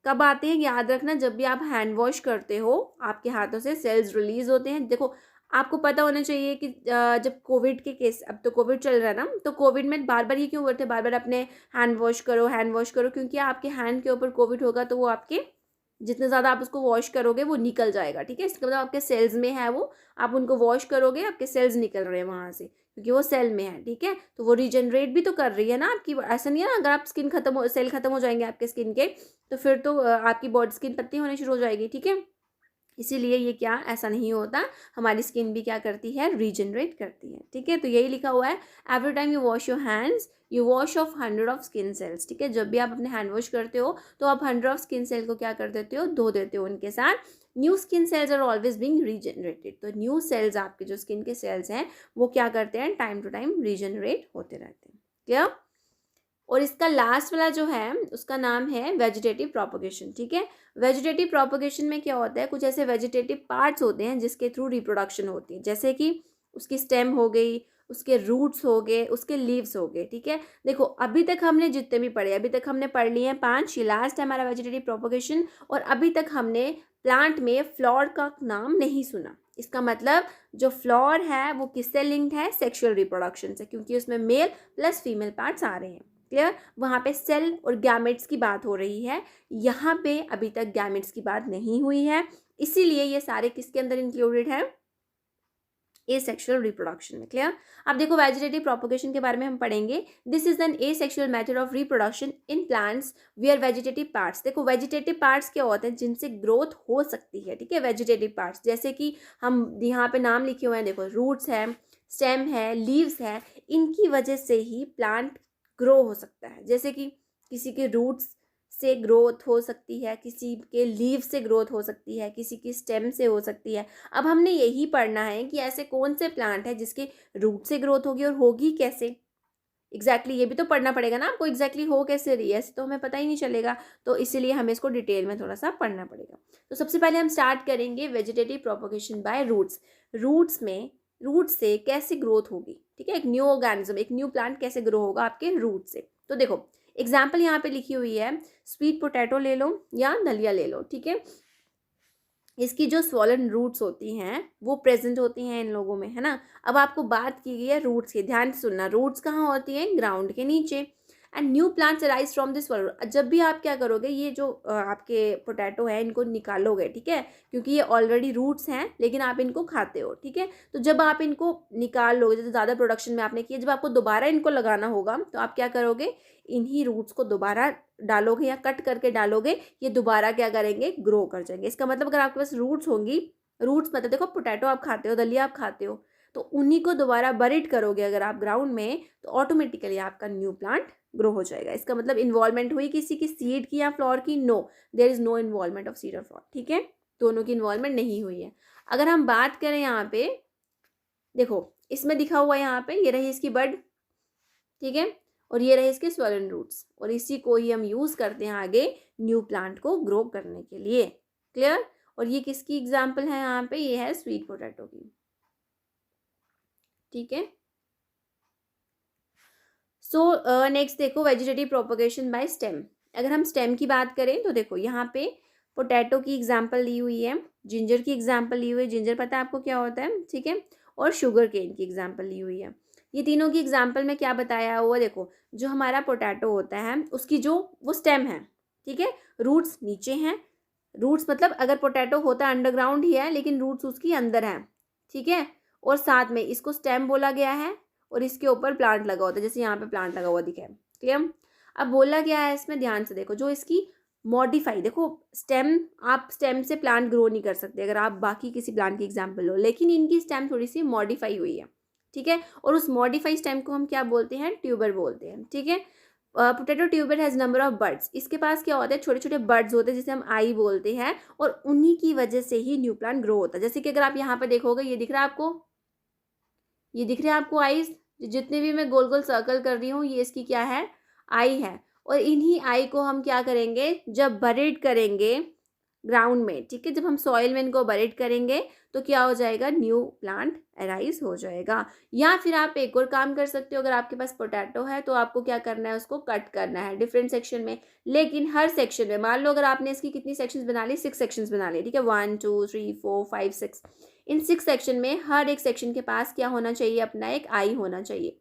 कब आते हैं, याद रखना, जब भी आप हैंड वॉश करते हो आपके हाथों से सेल्स रिलीज होते हैं। देखो आपको पता होना चाहिए कि जब कोविड के केस, अब तो कोविड चल रहा है ना, तो कोविड में बार बार ये क्यों बोलते हैं, बार बार अपने हैंड वॉश करो, हैंड वॉश करो, क्योंकि आपके हैंड के ऊपर कोविड होगा तो वो आपके जितने ज़्यादा आप उसको वॉश करोगे वो निकल जाएगा, ठीक है। इसका मतलब आपके सेल्स में है वो, आप उनको वॉश करोगे, आपके सेल्स निकल रहे हैं वहाँ से, क्योंकि वो सेल में है, ठीक है। तो वो रीजनरेट भी तो कर रही है ना आपकी, ऐसा नहीं है ना, अगर आप सेल खत्म हो जाएंगे आपके स्किन के, तो फिर तो आपकी बॉडी स्किन पत्ती होने शुरू हो जाएगी, ठीक है। इसीलिए ये क्या, ऐसा नहीं होता, हमारी स्किन भी क्या करती है, रीजनरेट करती है, ठीक है। तो यही लिखा हुआ है, every time you wash your hands you wash off 100 of skin cells, ठीक है। जब भी आप अपने हैंड वॉश करते हो तो आप 100 ऑफ स्किन सेल को क्या कर देते हो, धो देते हो उनके साथ। New skin cells are always being regenerated, तो न्यू सेल्स आपके जो स्किन के सेल्स हैं वो क्या करते हैं, टाइम टू टाइम रीजनरेट होते रहते हैं। क्लियर। और इसका लास्ट वाला जो है उसका नाम है वेजिटेटिव प्रोपोगेशन, ठीक है। वेजिटेटिव प्रोपोगेशन में क्या होता है, कुछ ऐसे वेजिटेटिव पार्ट्स होते हैं जिसके थ्रू रिप्रोडक्शन होती है, जैसे कि उसकी स्टेम हो गई, उसके रूट्स हो गए, उसके लीव्स हो गए, ठीक है। देखो अभी तक हमने जितने भी पढ़े, अभी तक हमने पढ़ लिए हैं 5, ये लास्ट है हमारा वेजिटेटिव प्रोपोगेशन। और अभी तक हमने प्लांट में फ्लावर का नाम नहीं सुना। इसका मतलब जो फ्लावर है वो किससे लिंक्ड है, सेक्सुअल रिप्रोडक्शन से, क्योंकि उसमें मेल प्लस फीमेल पार्ट्स आ रहे हैं। क्लियर। वहाँ पे सेल और गैमेट्स की बात हो रही है, यहाँ पे अभी तक गैमेट्स की बात नहीं हुई है, इसीलिए ये सारे किसके अंदर इंक्लूडेड है, एसेक्सुअल रिप्रोडक्शन में। क्लियर। अब देखो वेजिटेटिव प्रोपोगेशन के बारे में हम पढ़ेंगे। This is an asexual method of reproduction in plants where vegetative parts, देखो वेजिटेटिव पार्ट्स क्या होते हैं, जिनसे ग्रोथ हो सकती है, ठीक है। वेजिटेटिव पार्ट्स जैसे कि हम यहाँ पे नाम लिखे हुए हैं, देखो रूट्स है, स्टेम है, लीव्स है, इनकी वजह से ही प्लांट ग्रो हो सकता है। जैसे कि किसी के रूट्स से ग्रोथ हो सकती है, किसी के लीव से ग्रोथ हो सकती है, किसी की स्टेम से हो सकती है। अब हमने यही पढ़ना है कि ऐसे कौन से प्लांट है जिसके रूट से ग्रोथ होगी, और होगी कैसे, एग्जैक्टली ये भी तो पढ़ना पड़ेगा ना आपको, एग्जैक्टली हो कैसे रही है, ऐसे तो हमें पता ही नहीं चलेगा। तो इसीलिए हमें इसको डिटेल में थोड़ा सा पढ़ना पड़ेगा। तो सबसे पहले हम स्टार्ट करेंगे vegetative propagation by roots. Roots में, रूट से कैसे ग्रोथ होगी, ठीक है। एक न्यू ऑर्गेनिज्म, एक न्यू प्लांट कैसे ग्रो होगा आपके रूट से। तो देखो एग्जाम्पल यहाँ पे लिखी हुई है, स्वीट पोटैटो ले लो या दलिया ले लो, ठीक है। इसकी जो स्वॉलन रूट्स होती हैं वो प्रेजेंट होती हैं इन लोगों में, है ना। अब आपको बात की गई है रूट्स की, ध्यान से सुनना, रूट्स कहाँ होती हैं, ग्राउंड के नीचे। And new plants arise from this swollen, जब भी आप क्या करोगे, ये जो आपके पोटैटो है इनको निकालोगे, ठीक है, क्योंकि ये ऑलरेडी रूट्स हैं लेकिन आप इनको खाते हो, ठीक है। तो जब आप इनको निकाल लोगे, जैसे ज़्यादा प्रोडक्शन में आपने किया, जब आपको दोबारा इनको लगाना होगा तो आप क्या करोगे, इन्हीं रूट्स को दोबारा डालोगे या कट करके डालोगे, ये दोबारा क्या करेंगे, ग्रो कर जाएंगे। इसका मतलब अगर आपके पास रूट्स होंगी, रूट्स मतलब देखो पोटैटो आप खाते हो, दलिया आप खाते हो, तो उन्हीं को दोबारा बरीड करोगे अगर आप ग्राउंड में, तो ऑटोमेटिकली आपका न्यू प्लांट ग्रो हो जाएगा। इसका मतलब इन्वॉल्वमेंट हुई किसी की सीड की या फ्लावर की, no, there is no involvement of seed और फ्लावर, ठीक है, दोनों की इन्वॉल्वमेंट नहीं हुई है। अगर हम बात करें यहाँ पे, देखो इसमें दिखा हुआ है यहाँ पे, ये रही इसकी बड, ठीक है, और ये रहे इसके स्वॉलन रूट्स, और इसी को ही हम यूज करते हैं आगे न्यू प्लांट को ग्रो करने के लिए। क्लियर। और ये किसकी एग्जाम्पल है यहाँ पे, ये है स्वीट पोटैटो की, ठीक है। सो नेक्स्ट देखो वेजिटेटिव प्रोपोगेशन बाय स्टेम। अगर हम स्टेम की बात करें तो देखो यहाँ पे पोटैटो की एग्जाम्पल ली हुई है, जिंजर की एग्जाम्पल ली हुई है, जिंजर पता है आपको क्या होता है, ठीक है, और शुगर केन की एग्जाम्पल ली हुई है। ये तीनों की एग्जाम्पल में क्या बताया हुआ, देखो जो हमारा पोटैटो होता है उसकी जो वो स्टेम है, ठीक है, रूट्स नीचे हैं, रूट्स मतलब अगर पोटैटो होता अंडरग्राउंड ही है लेकिन रूट्स उसकी अंदर हैं, ठीक है, और साथ में इसको स्टेम बोला गया है और इसके ऊपर प्लांट लगा होता है, जैसे यहाँ पे प्लांट लगा हुआ दिखा है, क्लियर। अब बोला गया है इसमें, ध्यान से देखो, जो इसकी मॉडिफाई, देखो स्टेम, आप स्टेम से प्लांट ग्रो नहीं कर सकते अगर आप बाकी किसी प्लांट की एग्जाम्पल लो, लेकिन इनकी स्टेम थोड़ी सी मॉडिफाई हुई है, ठीक है, और उस मॉडिफाई स्टेम को हम क्या बोलते हैं, ट्यूबर बोलते हैं, ठीक है। Potato tuber has number of birds, इसके पास क्या होता है, छोटे छोटे बर्ड्स होते हैं जिसे हम आई बोलते हैं, और उन्हीं की वजह से ही न्यू प्लांट ग्रो होता है। जैसे कि अगर आप यहाँ पे देखोगे, ये दिख रहा है आपको, ये दिख रहे हैं आपको आईज, जितने भी मैं गोल गोल सर्कल कर रही हूँ ये इसकी क्या है, आई है, और इन्हीं आई को हम क्या करेंगे, जब बरीड करेंगे ग्राउंड में, ठीक है, जब हम सॉइल में इनको बरीड करेंगे तो क्या हो जाएगा, न्यू प्लांट अराइज हो जाएगा। या फिर आप एक और काम कर सकते हो, अगर आपके पास पोटैटो है तो आपको क्या करना है, उसको कट करना है डिफरेंट सेक्शन में, लेकिन हर सेक्शन में, मान लो अगर आपने इसकी कितनी सेक्शंस बना ली, 6 सेक्शंस बना ली, ठीक है, 1 2 3 4 5 6, इन 6 सेक्शन में हर एक सेक्शन के पास क्या होना चाहिए, अपना एक आई होना चाहिए,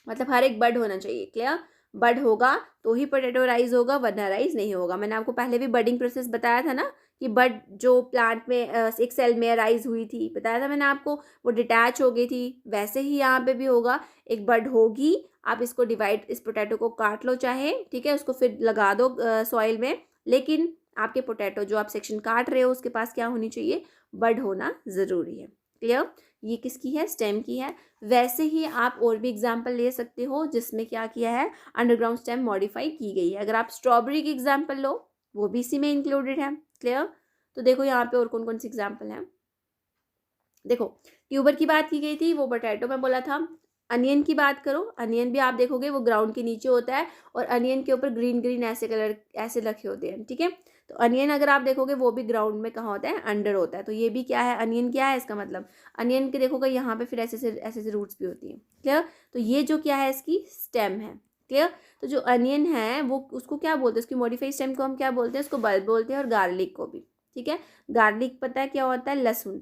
मतलब हर एक बड होना चाहिए, क्लियर। बड होगा तो ही पोटैटो राइज होगा, वरना राइज नहीं होगा। मैंने आपको पहले भी बडिंग प्रोसेस बताया था ना, कि बड जो प्लांट में एक सेल में राइज हुई थी, बताया था मैंने आपको, वो डिटैच हो गई थी, वैसे ही यहाँ पे भी होगा, एक बड होगी, आप इसको डिवाइड, इस पोटैटो को काट लो चाहे, ठीक है, उसको फिर लगा दो सॉइल में, लेकिन आपके पोटैटो जो आप सेक्शन काट रहे हो उसके पास क्या होनी चाहिए, बड होना ज़रूरी है, क्लियर। ये किसकी है, स्टेम की है। वैसे ही आप और भी एग्जाम्पल ले सकते हो जिसमें क्या किया है, अंडरग्राउंड स्टेम मॉडिफाई की गई है। अगर आप स्ट्रॉबेरी की एग्जाम्पल लो, वो भी इसी में इंक्लूडेड है, क्लियर। तो देखो यहाँ पे और कौन कौन सी एग्जाम्पल हैं, देखो ट्यूबर की बात की गई थी, वो पोटैटो में बोला था। अनियन की बात करो, अनियन भी आप देखोगे वो ग्राउंड के नीचे होता है, और अनियन के ऊपर ग्रीन ग्रीन ऐसे कलर ऐसे रखे होते हैं, ठीक है। तो अनियन अगर आप देखोगे वो भी ग्राउंड में कहाँ होता है, अंडर होता है। तो ये भी क्या है, अनियन क्या है, इसका मतलब अनियन के देखोगे यहाँ पे फिर ऐसे रूट्स भी होती हैं, क्लियर। तो ये जो क्या है, इसकी स्टेम है, क्लियर। तो जो अनियन है वो, उसको क्या बोलते हैं, उसकी मॉडिफाइड स्टेम को हम क्या बोलते हैं, उसको बल्ब बोलते हैं, और गार्लिक को भी, ठीक है। गार्लिक पता है क्या होता है, लहसुन,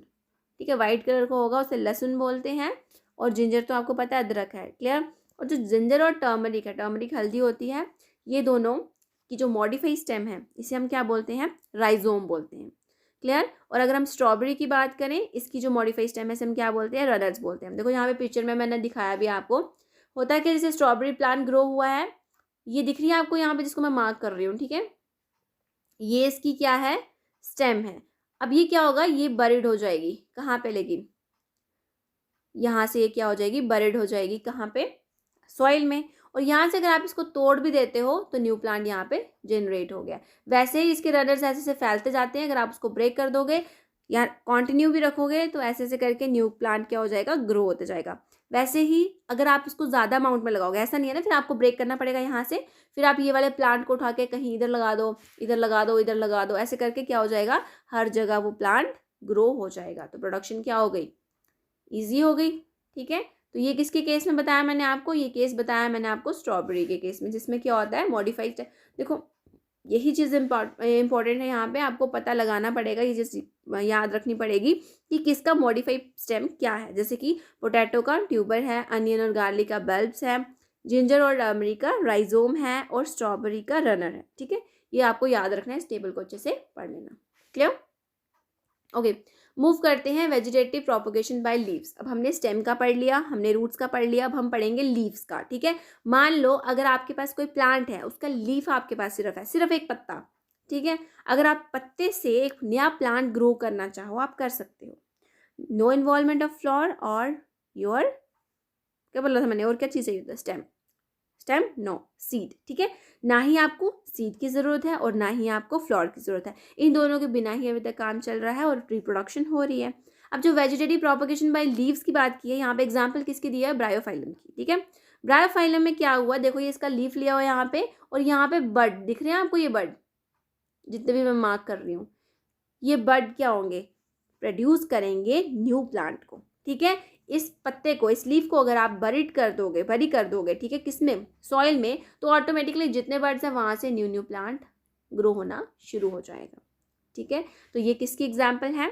ठीक है, वाइट कलर का होगा, उसे लहसुन बोलते हैं, और जिंजर तो आपको पता है अदरक है, क्लियर। और जो जिंजर और टर्मरिक है, टर्मरिक हल्दी होती है, ये दोनों की जो मॉडिफाई स्टेम है इसे हम क्या बोलते हैं, राइजोम बोलते हैं, क्लियर। और अगर हम स्ट्रॉबेरी की बात करें, इसकी जो मॉडिफाई स्टेम है इसे हम क्या बोलते हैं, रनर्स बोलते हैं। देखो यहाँ पे पिक्चर में मैंने दिखाया भी आपको, होता है कि जैसे स्ट्रॉबेरी प्लांट ग्रो हुआ है, ये दिख रही है आपको यहाँ पे जिसको मैं मार्क कर रही हूँ, ठीक है, ये इसकी क्या है, स्टेम है। अब ये क्या होगा, ये बरीड हो जाएगी कहाँ पे, लेकिन यहाँ से ये क्या हो जाएगी, बरीड हो जाएगी कहाँ पे, सॉइल में। और यहाँ से अगर आप इसको तोड़ भी देते हो तो न्यू प्लांट यहाँ पे जनरेट हो गया। वैसे ही इसके रनर्स ऐसे से फैलते जाते हैं, अगर आप उसको ब्रेक कर दोगे या कंटिन्यू भी रखोगे तो ऐसे ऐसे करके न्यू प्लांट क्या हो जाएगा, ग्रो होते जाएगा। वैसे ही अगर आप इसको ज़्यादा अमाउंट में लगाओगे, ऐसा नहीं है ना, फिर आपको ब्रेक करना पड़ेगा यहाँ से, फिर आप ये वाले प्लांट को उठा के कहीं इधर लगा दो, इधर लगा दो, इधर लगा दो, ऐसे करके क्या हो जाएगा, हर जगह वो प्लांट ग्रो हो जाएगा। तो प्रोडक्शन क्या हो गई, ईजी हो गई, ठीक है। तो ये किसके केस में बताया मैंने आपको, ये केस बताया मैंने आपको स्ट्रॉबेरी के केस में, जिसमें क्या होता है, मॉडिफाइड। देखो यही चीज़ इंपॉर्टेंट है, यहाँ पे आपको पता लगाना पड़ेगा, ये चीज़ याद रखनी पड़ेगी कि किसका मॉडिफाइड स्टेम क्या है। जैसे कि पोटैटो का ट्यूबर है, अनियन और गार्लिक का बल्ब्स है, जिंजर और टर्मरिक का राइजोम है, और स्ट्रॉबेरी का रनर है, ठीक है। ये आपको याद रखना है, इस टेबल को अच्छे से पढ़ लेना, क्लियर। ओके, मूव करते हैं वेजिटेटिव प्रोपोगेशन बाय लीव्स। अब हमने स्टेम का पढ़ लिया, हमने रूट्स का पढ़ लिया, अब हम पढ़ेंगे लीव्स का, ठीक है। मान लो अगर आपके पास कोई प्लांट है, उसका लीफ आपके पास सिर्फ है, सिर्फ एक पत्ता, ठीक है। अगर आप पत्ते से एक नया प्लांट ग्रो करना चाहो, आप कर सकते हो, नो इन्वॉल्वमेंट ऑफ फ्लावर और योर, क्या बोला था मैंने, और क्या चीज़ चाहिए था, स्टेम, स्टेम नो, सीड, ठीक है। ना ही आपको सीड की ज़रूरत है और ना ही आपको फ्लावर की ज़रूरत है, इन दोनों के बिना ही अभी तक काम चल रहा है और रिप्रोडक्शन हो रही है। अब जो वेजिटेटिव प्रोपोगेशन बाय लीव्स की बात की है, यहाँ पे एग्जांपल किसकी दिया है, ब्रायोफाइलम की, ठीक है। ब्रायोफाइलम में क्या हुआ, देखो ये इसका लीफ लिया हुआ यहाँ पे, और यहाँ पे बड दिख रहे हैं आपको, ये बड जितने भी मैं मार्क कर रही हूँ, ये बड क्या होंगे, प्रोड्यूस करेंगे न्यू प्लांट को, ठीक है। इस पत्ते को, इस लीफ को अगर आप बरी कर दोगे, ठीक है, किसमें, सॉइल में, तो ऑटोमेटिकली जितने बर्ड्स हैं वहाँ से न्यू न्यू प्लांट ग्रो होना शुरू हो जाएगा, ठीक है। तो ये किसकी एग्जाम्पल है,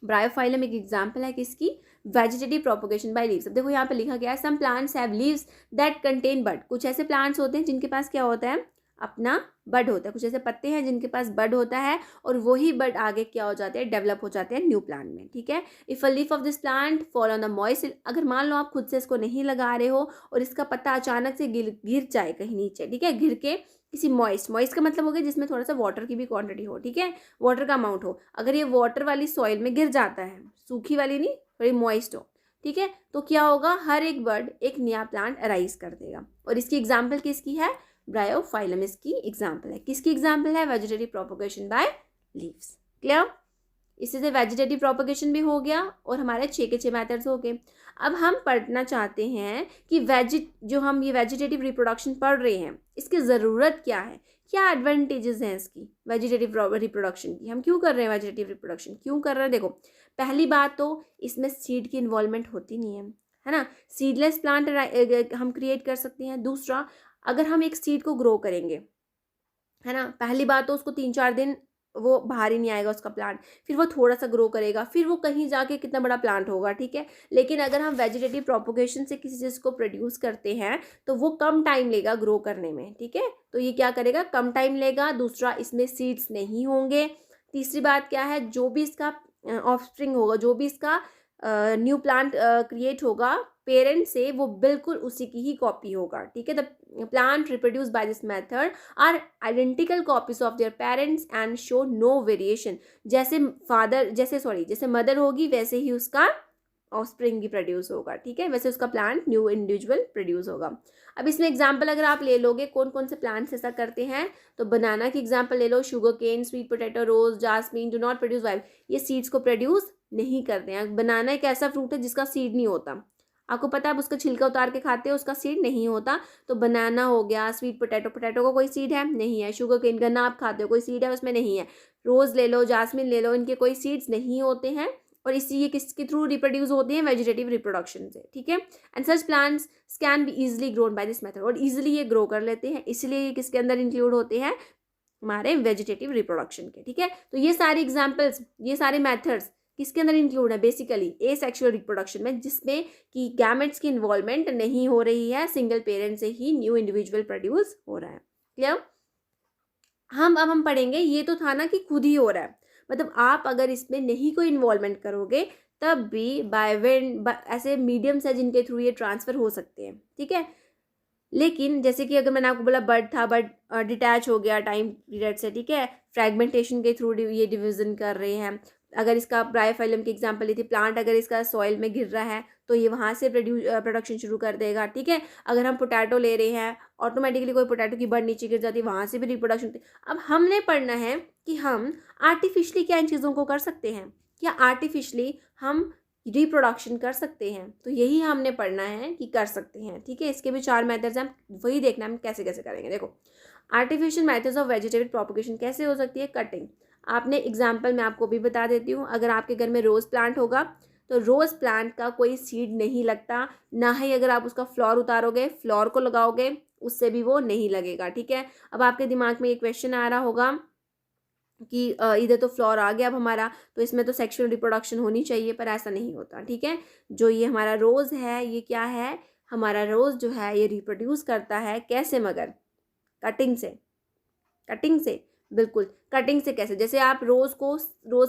ब्रायोफाइलम एक एग्जाम्पल है किसकी, वेजिटेटिव प्रोपोगेशन बाय लीव्स। अब देखो यहाँ पे लिखा गया है some plants have leaves that contain bud. कुछ ऐसे प्लांट्स होते हैं जिनके पास क्या होता है, अपना बड होता है। कुछ ऐसे पत्ते हैं जिनके पास बड होता है और वही बड आगे क्या हो जाते हैं, डेवलप हो जाते हैं न्यू प्लांट में, ठीक है। If a leaf of this plant fall on the moist, अगर मान लो आप खुद से इसको नहीं लगा रहे हो और इसका पत्ता अचानक से गिर जाए कहीं नीचे, ठीक है, गिर के किसी मॉइस्ट का मतलब हो गया जिसमें थोड़ा सा वाटर की भी क्वांटिटी हो, ठीक है, वाटर का अमाउंट हो। अगर ये वाटर वाली सॉइल में गिर जाता है, सूखी वाली नहीं, थोड़ी मॉइस्ट हो, ठीक है, तो क्या होगा, हर एक बर्ड एक नया प्लांट अराइज कर देगा। और इसकी एग्जाम्पल किसकी है, ब्रायोफाइलम इसकी एग्जाम्पल है। किसकी एग्जाम्पल है, vegetative propagation by leaves. Clear, इससे से वेजिटेटिव प्रोपोगेशन भी हो गया और हमारे 6 के 6 मेथड्स हो गए। अब हम पढ़ना चाहते हैं कि जो हम ये वेजिटेटिव रिप्रोडक्शन पढ़ रहे हैं इसकी ज़रूरत क्या है, क्या एडवांटेजेस हैं इसकी वेजिटेटिव रिप्रोडक्शन की, हम क्यों कर रहे हैं वेजिटेटिव रिप्रोडक्शन, क्यों कर रहे हैं। देखो पहली बात तो इसमें सीड की इन्वॉल्वमेंट होती नहीं है ना, सीडलेस प्लांट हम क्रिएट कर सकते हैं। दूसरा, अगर हम एक सीड को ग्रो करेंगे, है ना, पहली बात तो उसको 3-4 दिन वो बाहर ही नहीं आएगा उसका प्लांट, फिर वो थोड़ा सा ग्रो करेगा, फिर वो कहीं जाके कितना बड़ा प्लांट होगा, ठीक है। लेकिन अगर हम वेजिटेटिव प्रोपोगेशन से किसी चीज़ को प्रोड्यूस करते हैं तो वो कम टाइम लेगा ग्रो करने में, ठीक है, तो ये क्या करेगा, कम टाइम लेगा। दूसरा, इसमें सीड्स नहीं होंगे। तीसरी बात क्या है, जो भी इसका ऑफस्प्रिंग होगा, जो भी इसका न्यू प्लांट क्रिएट होगा पेरेंट से, वो बिल्कुल उसी की ही कॉपी होगा, ठीक है। The plant reproduce by this method are identical copies of their parents and show no variation. जैसे मदर होगी वैसे ही उसका ऑफस्प्रिंग भी प्रोड्यूस होगा, ठीक है, वैसे उसका प्लांट न्यू इंडिविजुअल प्रोड्यूस होगा। अब इसमें एग्जाम्पल अगर आप ले लोगे कौन कौन से प्लांट्स ऐसा करते हैं, तो बनाना की एग्जाम्पल ले लो, sugar cane, sweet potato, rose, jasmine do not produce vibe, ये सीड्स को प्रोड्यूस नहीं करते हैं। बनाना एक ऐसा फ्रूट है जिसका सीड नहीं होता, आपको पता है, आप उसका छिलका उतार के खाते हो, उसका सीड नहीं होता। तो बनाना हो गया, स्वीट पोटैटो का कोई सीड है नहीं है, शुगर केन गन्ना आप खाते हो, कोई सीड है उसमें नहीं है, रोज़ ले लो, जासमिन ले लो, इनके कोई सीड्स नहीं होते हैं और इसी ये किसके थ्रू रिप्रोड्यूस होते हैं, वेजिटेटिव रिप्रोडक्शन से, ठीक है। And such plants can be easily grown by this method, और इजिली ये ग्रो कर लेते हैं, इसलिए ये किसके अंदर इंक्लूड होते हैं, हमारे वेजिटेटिव रिप्रोडक्शन के, ठीक है। तो ये सारे एग्जाम्पल्स, ये सारे मेथड्स किसके अंदर इंक्लूड है, बेसिकली एसेक्सुअल रिप्रोडक्शन में, जिसमें कि गैमेट्स की इन्वॉल्वमेंट नहीं हो रही है, सिंगल पेरेंट से ही न्यू इंडिविजुअल प्रोड्यूस हो रहा है। क्लियर, अब हम पढ़ेंगे, ये तो था ना कि खुद ही हो रहा है, मतलब आप अगर इसमें नहीं कोई इन्वॉल्वमेंट करोगे तब भी बाय विंड ऐसे मीडियम्स है जिनके थ्रू ये ट्रांसफ़र हो सकते हैं, ठीक है। लेकिन जैसे कि अगर मैंने आपको बोला बर्ड था, बर्ड डिटैच हो गया टाइम पीरियड से, ठीक है, फ्रैगमेंटेशन के थ्रू ये डिवीजन कर रहे हैं। अगर इसका ब्रायोफाइलम की एग्जांपल ली थी, प्लांट अगर इसका सॉइल में गिर रहा है तो ये वहाँ से प्रोडक्शन शुरू कर देगा, ठीक है। अगर हम पोटैटो ले रहे हैं, ऑटोमेटिकली कोई पोटैटो की बर्ड नीचे गिर जाती है, वहाँ से भी रिप्रोडक्शन होती है। अब हमने पढ़ना है कि हम आर्टिफिशली क्या इन चीज़ों को कर सकते हैं, क्या आर्टिफिशली हम रिप्रोडक्शन कर सकते हैं, तो यही हमने पढ़ना है कि कर सकते हैं, ठीक है। इसके भी 4 मेथड्स हैं, वही देखना हम कैसे कैसे करेंगे। देखो artificial methods of vegetative propagation कैसे हो सकती है, कटिंग। आपने एग्जांपल मैं आपको भी बता देती हूँ, अगर आपके घर में रोज़ प्लांट होगा तो रोज़ प्लांट का कोई सीड नहीं लगता, ना ही अगर आप उसका फ्लोर उतारोगे, फ्लोर को लगाओगे, उससे भी वो नहीं लगेगा, ठीक है। अब आपके दिमाग में ये क्वेश्चन आ रहा होगा कि इधर तो फ्लोर आ गया अब हमारा, तो इसमें तो सेक्सुअल रिप्रोडक्शन होनी चाहिए, पर ऐसा नहीं होता, ठीक है। जो ये हमारा रोज़ है, ये क्या है, हमारा रोज़ जो है ये रिप्रोड्यूस करता है कैसे, मगर कटिंग से बिल्कुल, कटिंग से कैसे, जैसे आप रोज़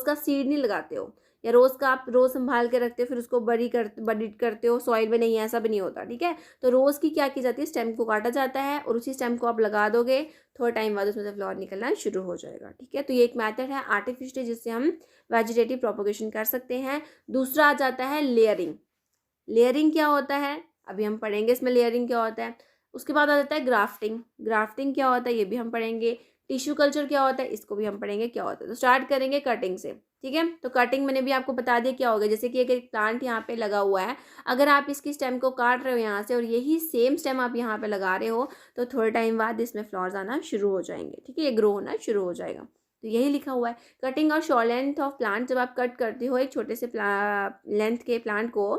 का सीड नहीं लगाते हो, या रोज़ का आप रोज़ संभाल के रखते हो फिर उसको बड़ी करते हो सॉइल में, नहीं ऐसा भी नहीं होता, ठीक है। तो रोज़ की क्या की जाती है, स्टेम को काटा जाता है और उसी स्टेम को आप लगा दोगे, थोड़ा टाइम बाद उसमें से फ्लावर निकलना शुरू हो जाएगा, ठीक है। तो ये एक मेथड है आर्टिफिशियल जिससे हम वेजिटेटिव प्रोपोगेशन कर सकते हैं। दूसरा आ जाता है लेयरिंग क्या होता है, अभी हम पढ़ेंगे इसमें लेयरिंग क्या होता है। उसके बाद आ जाता है ग्राफ्टिंग क्या होता है, ये भी हम पढ़ेंगे। टिश्यू कल्चर क्या होता है, इसको भी हम पढ़ेंगे क्या होता है। तो स्टार्ट करेंगे कटिंग से, ठीक है। तो कटिंग मैंने भी आपको बता दिया क्या होगा, जैसे कि एक प्लांट यहाँ पे लगा हुआ है, अगर आप इसकी स्टेम को काट रहे हो यहाँ से और यही सेम स्टेम आप यहाँ पे लगा रहे हो, तो थोड़े टाइम बाद इसमें फ्लावर्स आना शुरू हो जाएंगे, ठीक है, ये ग्रो होना शुरू हो जाएगा। तो यही लिखा हुआ है। कटिंग और शॉर्ट लेंथ ऑफ प्लांट, जब आप कट करते हो एक छोटे से लेंथ के प्लांट को,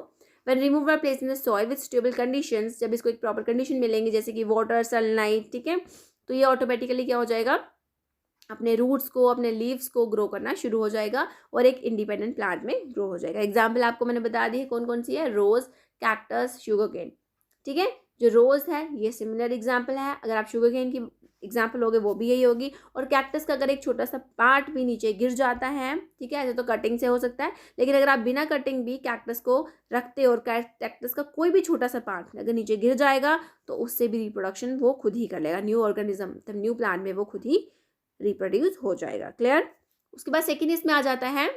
when remove or place in the soil with suitable conditions, जब इसको एक प्रॉपर कंडीशन मिलेंगे जैसे कि वाटर, सनलाइट, ठीक है, तो ये ऑटोमेटिकली क्या हो जाएगा, अपने रूट्स को, अपने लीव्स को ग्रो करना शुरू हो जाएगा और एक इंडिपेंडेंट प्लांट में ग्रो हो जाएगा। एग्जाम्पल आपको मैंने बता दी है कौन कौन सी है, रोज, कैक्टस, शुगर केन। ठीक है, जो रोज है ये सिमिलर एग्जाम्पल है, अगर आप शुगर केन की एग्जाम्पल होगे वो भी यही होगी। और कैक्टस का अगर एक छोटा सा पार्ट भी नीचे गिर जाता है, ठीक है, ऐसे तो कटिंग से हो सकता है, लेकिन अगर आप बिना कटिंग भी कैक्टस को रखते और कैक्टस का कोई भी छोटा सा पार्ट अगर नीचे गिर जाएगा तो उससे भी रिप्रोडक्शन वो खुद ही कर लेगा, न्यू ऑर्गेनिज्म मतलब न्यू प्लांट में वो खुद ही रिप्रोड्यूस हो जाएगा। क्लियर। उसके बाद सेकेंड इसमें आ जाता है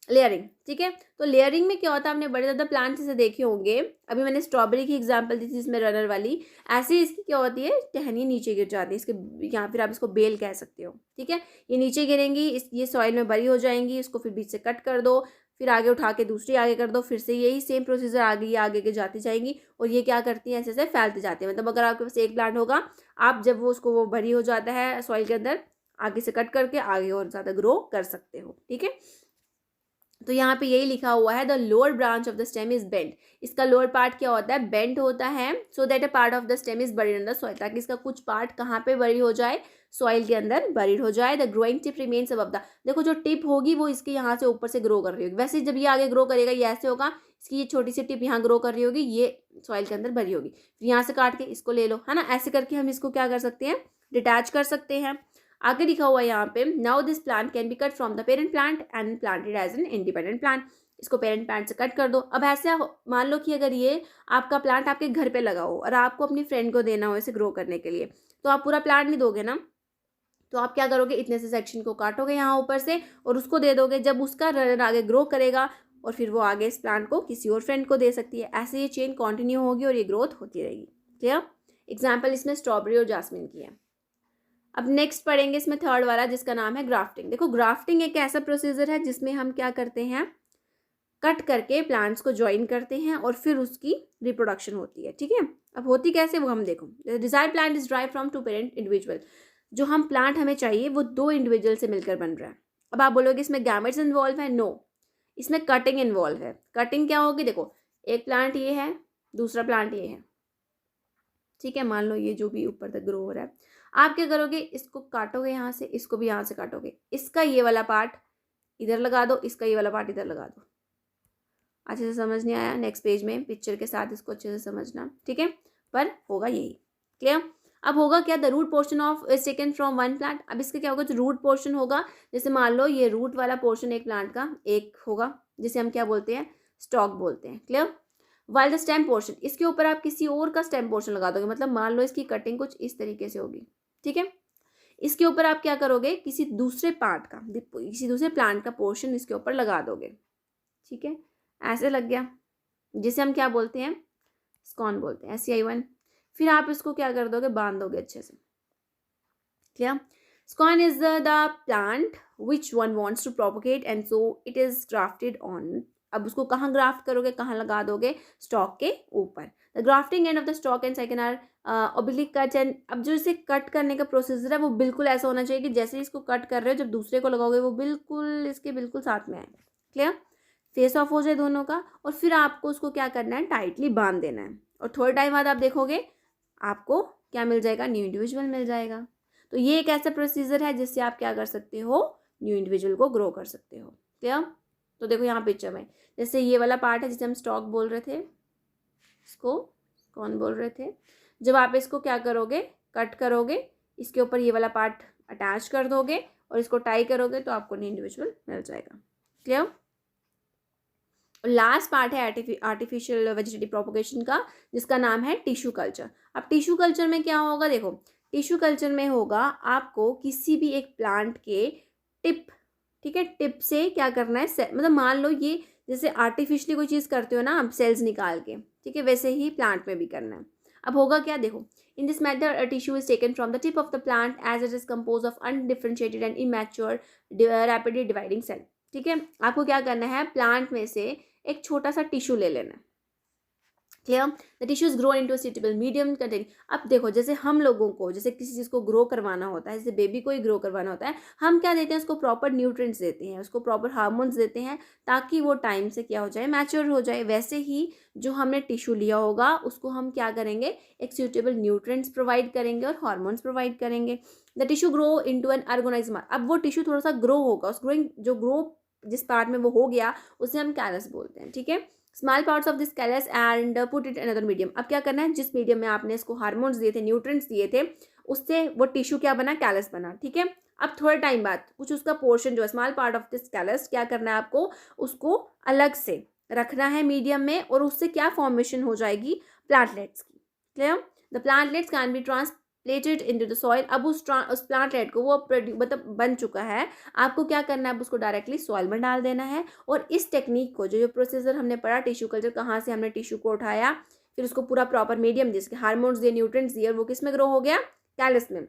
लेयरिंग। ठीक है, तो लेयरिंग में क्या होता है, आपने बड़े ज़्यादा प्लांट्स इसे देखे होंगे, अभी मैंने स्ट्रॉबेरी की एग्जांपल दी थी इसमें रनर वाली, ऐसे इसकी क्या होती है, टहनी नीचे गिर जाती है इसके, यहाँ फिर आप इसको बेल कह सकते हो। ठीक है, ये नीचे गिरेंगी, ये सॉइल में बरी हो जाएंगी, इसको फिर बीच से कट कर दो, फिर आगे उठा के दूसरी आगे कर दो, फिर से यही सेम प्रोसीजर आगे के जाती जाएंगी और ये क्या करती है, ऐसे ऐसे फैलती जाती है। मतलब अगर आपके पास एक प्लांट होगा, आप जब वो उसको वो भरी हो जाता है सॉइल के अंदर, आगे से कट करके आगे और ज़्यादा ग्रो कर सकते हो। ठीक है, तो यहाँ पे यही लिखा हुआ है the lower branch of the stem is bent. इसका लोअर पार्ट क्या होता है, बेंट होता है, so that a part of the stem is buried in the soil, ताकि इसका कुछ पार्ट कहाँ पे बरीड हो जाए, सॉइल के अंदर बरीड हो जाए। The growing tip remains above the, देखो जो टिप होगी वो इसके यहाँ से ऊपर से ग्रो कर रही होगी, वैसे जब ये आगे ग्रो करेगा ये ऐसे होगा, इसकी ये छोटी सी टिप यहाँ ग्रो कर रही होगी, ये सॉइल के अंदर भरी होगी, फिर यहाँ से काट के इसको ले लो, है ना, ऐसे करके हम इसको क्या कर सकते हैं, डिटैच कर सकते हैं। आगे लिखा हुआ है यहाँ पे, now this plant can be cut from the parent plant and planted as an independent plant. इसको पेरेंट प्लांट से कट कर दो। अब ऐसे मान लो कि अगर ये आपका प्लांट आपके घर पे लगा हो और आपको अपनी फ्रेंड को देना हो इसे ग्रो करने के लिए, तो आप पूरा प्लांट नहीं दोगे ना, तो आप क्या करोगे, इतने से सेक्शन को काटोगे यहाँ ऊपर से और उसको दे दोगे, जब उसका रनर आगे ग्रो करेगा और फिर वो आगे इस प्लांट को किसी और फ्रेंड को दे सकती है, ऐसे ये चेन कंटिन्यू होगी और ये ग्रोथ होती रहेगी। क्लियर। एग्जाम्पल इसमें स्ट्रॉबेरी और जासमिन की है। अब नेक्स्ट पढ़ेंगे इसमें थर्ड वाला जिसका नाम है ग्राफ्टिंग। देखो ग्राफ्टिंग एक ऐसा प्रोसीजर है जिसमें हम क्या करते हैं, कट करके प्लांट्स को ज्वाइन करते हैं और फिर उसकी रिप्रोडक्शन होती है। ठीक है, अब होती कैसे वो हम देखो, desire plant is drive from two parent individual, जो हम प्लांट हमें चाहिए वो दो इंडिविजुअल से मिलकर बन रहा है। अब आप बोलोगे इसमें गैमेट्स इन्वॉल्व है, नो, इसमें कटिंग इन्वॉल्व है। कटिंग क्या होगी, देखो एक प्लांट ये है, दूसरा प्लांट ये है, ठीक है, मान लो ये जो भी ऊपर तक ग्रो हो रहा है, आप क्या करोगे, इसको काटोगे यहाँ से, इसको भी यहाँ से काटोगे, इसका ये वाला पार्ट इधर लगा दो, इसका ये वाला पार्ट इधर लगा दो। अच्छे से समझ नहीं आया, नेक्स्ट पेज में पिक्चर के साथ इसको अच्छे से समझना। ठीक है, पर होगा यही। क्लियर। अब होगा क्या, the root portion of is taken from one plant. अब इसका क्या होगा, जो रूट पोर्शन होगा, जैसे मान लो ये रूट वाला पोर्शन एक प्लांट का एक होगा, जिसे हम क्या बोलते हैं, स्टॉक बोलते हैं। Clear. While the stem portion, इसके ऊपर आप किसी और का स्टेम पोर्शन लगा दोगे, मतलब मान लो इसकी कटिंग कुछ इस तरीके से होगी। ठीक है, इसके ऊपर आप क्या करोगे, किसी दूसरे पार्ट का, किसी दूसरे प्लांट का पोर्शन इसके ऊपर लगा दोगे। ठीक है, ऐसे लग गया, जिसे हम क्या बोलते हैं, स्कॉन बोलते हैं, SCI1। फिर आप इसको क्या कर दोगे, बांध दोगे अच्छे से। Clear. Scion is the plant which one wants to propagate and so it is grafted on. अब उसको कहाँ ग्राफ्ट करोगे, कहाँ लगा दोगे, स्टॉक के ऊपर। The grafting end of the stock and second are oblique cut end, अब जो इसे कट करने का प्रोसीजर है वो बिल्कुल ऐसा होना चाहिए कि जैसे इसको कट कर रहे हो, जब दूसरे को लगाओगे वो बिल्कुल इसके बिल्कुल साथ में आए। क्लियर। फेस ऑफ हो जाए दोनों का, और फिर आपको उसको क्या करना है, टाइटली बांध देना है। और थोड़े टाइम बाद आप देखोगे आपको क्या मिल जाएगा, न्यू इंडिविजुअल मिल जाएगा। तो ये एक ऐसा प्रोसीजर है जिससे आप क्या कर सकते हो, न्यू इंडिविजुअल को ग्रो कर सकते हो। क्लियर। तो देखो यहाँ पिक्चर में, जैसे ये वाला पार्ट है जिसे हम स्टॉक बोल रहे थे, इसको कौन बोल रहे थे, जब आप इसको क्या करोगे, कट करोगे, इसके ऊपर ये वाला पार्ट अटैच कर दोगे और इसको टाई करोगे तो आपको न्यू इंडिविजुअल मिल जाएगा। क्लियर। लास्ट पार्ट है आर्टिफिशियल वेजिटेटिव प्रोपोगेशन का, जिसका नाम है टिश्यू कल्चर। अब टिश्यू कल्चर में क्या होगा, देखो टिश्यू कल्चर में होगा आपको किसी भी एक प्लांट के टिप, ठीक है, टिप से क्या करना है, मतलब मान लो ये जैसे आर्टिफिशियली कोई चीज़ करते हो ना आप सेल्स निकाल के, ठीक है, वैसे ही प्लांट में भी करना है। अब होगा क्या, देखो in this method a tissue is taken from the tip of the plant as it is compose of undifferentiated and immature rapidly dividing cell. ठीक है, आपको क्या करना है, प्लांट में से एक छोटा सा टिश्यू ले लेना है। Clear. The tissues grow into suitable medium containing. अब देखो जैसे हम लोगों को जैसे किसी चीज़ को ग्रो करवाना होता है, जैसे बेबी को ही ग्रो करवाना होता है, हम क्या देते हैं उसको प्रॉपर न्यूट्रिएंट्स देते हैं, उसको प्रॉपर हार्मोन्स देते हैं ताकि वो टाइम से क्या हो जाए, मैच्योर हो जाए। वैसे ही जो हमने टिश्यू लिया होगा उसको हम क्या करेंगे, एक सूटेबल न्यूट्रिएंट्स प्रोवाइड करेंगे और हार्मोन्स प्रोवाइड करेंगे। The tissue grow into an organised. अब वो टिश्यू थोड़ा सा ग्रो होगा, उस ग्रोइंग जो ग्रो जिस पार्ट में वो हो गया उसे हम कैलस बोलते हैं, ठीक है। Small parts of this callus and put it another medium. अब क्या करना है, जिस मीडियम में आपने इसको हार्मोन्स दिए थे, न्यूट्रिएंट्स दिए थे, उससे वो टिश्यू क्या बना, कैलस बना, ठीक है। अब थोड़े टाइम बाद कुछ उसका पोर्शन जो है small part of this callus क्या करना है आपको, उसको अलग से रखना है मीडियम में, और उससे क्या फॉर्मेशन हो जाएगी, प्लांटलेट्स की। Clear. The plantlets can be transplanted into the soil. अब उस प्लांटलेट को वो मतलब बन चुका है, आपको क्या करना है, अब उसको डायरेक्टली सॉइल में डाल देना है। और इस टेक्निक को जो प्रोसीजर हमने पढ़ा, टिश्यू कल्चर, कहाँ से हमने टिश्यू को उठाया, फिर उसको पूरा प्रॉपर मीडियम जिसके हार्मोन्स दिए, न्यूट्रिएंट्स दिए, और वो किस में ग्रो हो गया, कैलस में।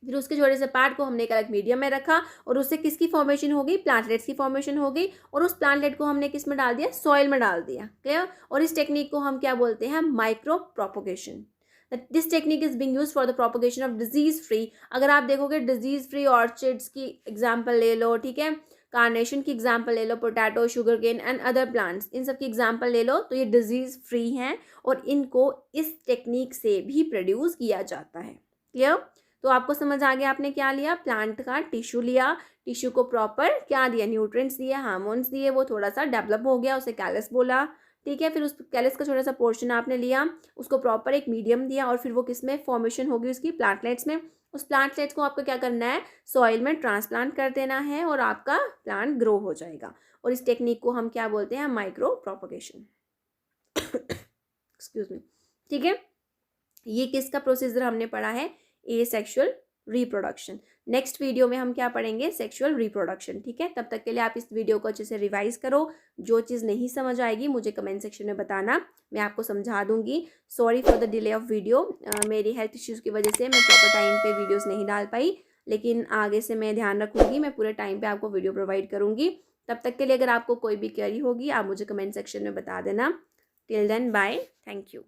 फिर उसके छोटे से पार्ट को हमने एक अलग मीडियम में रखा और उससे किसकी फॉर्मेशन हो गई, प्लांटलेट्स की फॉर्मेशन हो गई, और उस प्लांटलेट को हमने किस में डाल दिया, सॉइल में डाल दिया। क्लियर। और इस टेक्निक को हम क्या बोलते हैं, micro propagation. This technique is being use for the propagation of disease free. अगर आप देखोगे डिजीज फ्री ऑर्चिड्स की एग्जाम्पल ले लो, ठीक है, कार्नेशन की एग्जाम्पल ले लो, potato, sugar cane and other plants, इन सब की एग्जाम्पल ले लो, तो ये डिजीज फ्री हैं और इनको इस टेक्निक से भी प्रोड्यूस किया जाता है। क्लियर। तो आपको समझ आ गया, आपने क्या लिया, प्लांट का टिश्यू लिया, टिश्यू को प्रॉपर क्या दिया, न्यूट्रिएंट्स दिए, हार्मोन्स दिए, वो थोड़ा सा डेवलप हो गया, उसे कैलस बोला, ठीक है। फिर उस कैलस का छोटा सा पोर्शन आपने लिया, उसको प्रॉपर एक मीडियम दिया, और फिर वो किस में फॉर्मेशन होगी, उसकी प्लांटलेट्स में। उस प्लांटलेट्स को आपको क्या करना है, सॉइल में ट्रांसप्लांट कर देना है, और आपका प्लांट ग्रो हो जाएगा। और इस टेक्निक को हम क्या बोलते हैं, माइक्रो प्रोपोगेशन। एक्सक्यूज मी, ठीक है। ये किसका प्रोसीजर हमने पढ़ा है, एसेक्सुअल रिप्रोडक्शन। नेक्स्ट वीडियो में हम क्या पढ़ेंगे, सेक्सुअल रिप्रोडक्शन, ठीक है। तब तक के लिए आप इस वीडियो को अच्छे से रिवाइज करो। जो चीज़ नहीं समझ आएगी मुझे कमेंट सेक्शन में बताना, मैं आपको समझा दूंगी। Sorry for the delay of video, मेरी हेल्थ इश्यूज़ की वजह से मैं प्रॉपर टाइम पे वीडियोस नहीं डाल पाई, लेकिन आगे से मैं ध्यान रखूंगी, मैं पूरे टाइम पे आपको वीडियो प्रोवाइड करूंगी। तब तक के लिए अगर आपको कोई भी क्वेरी होगी आप मुझे कमेंट सेक्शन में बता देना। Till then bye, thank you.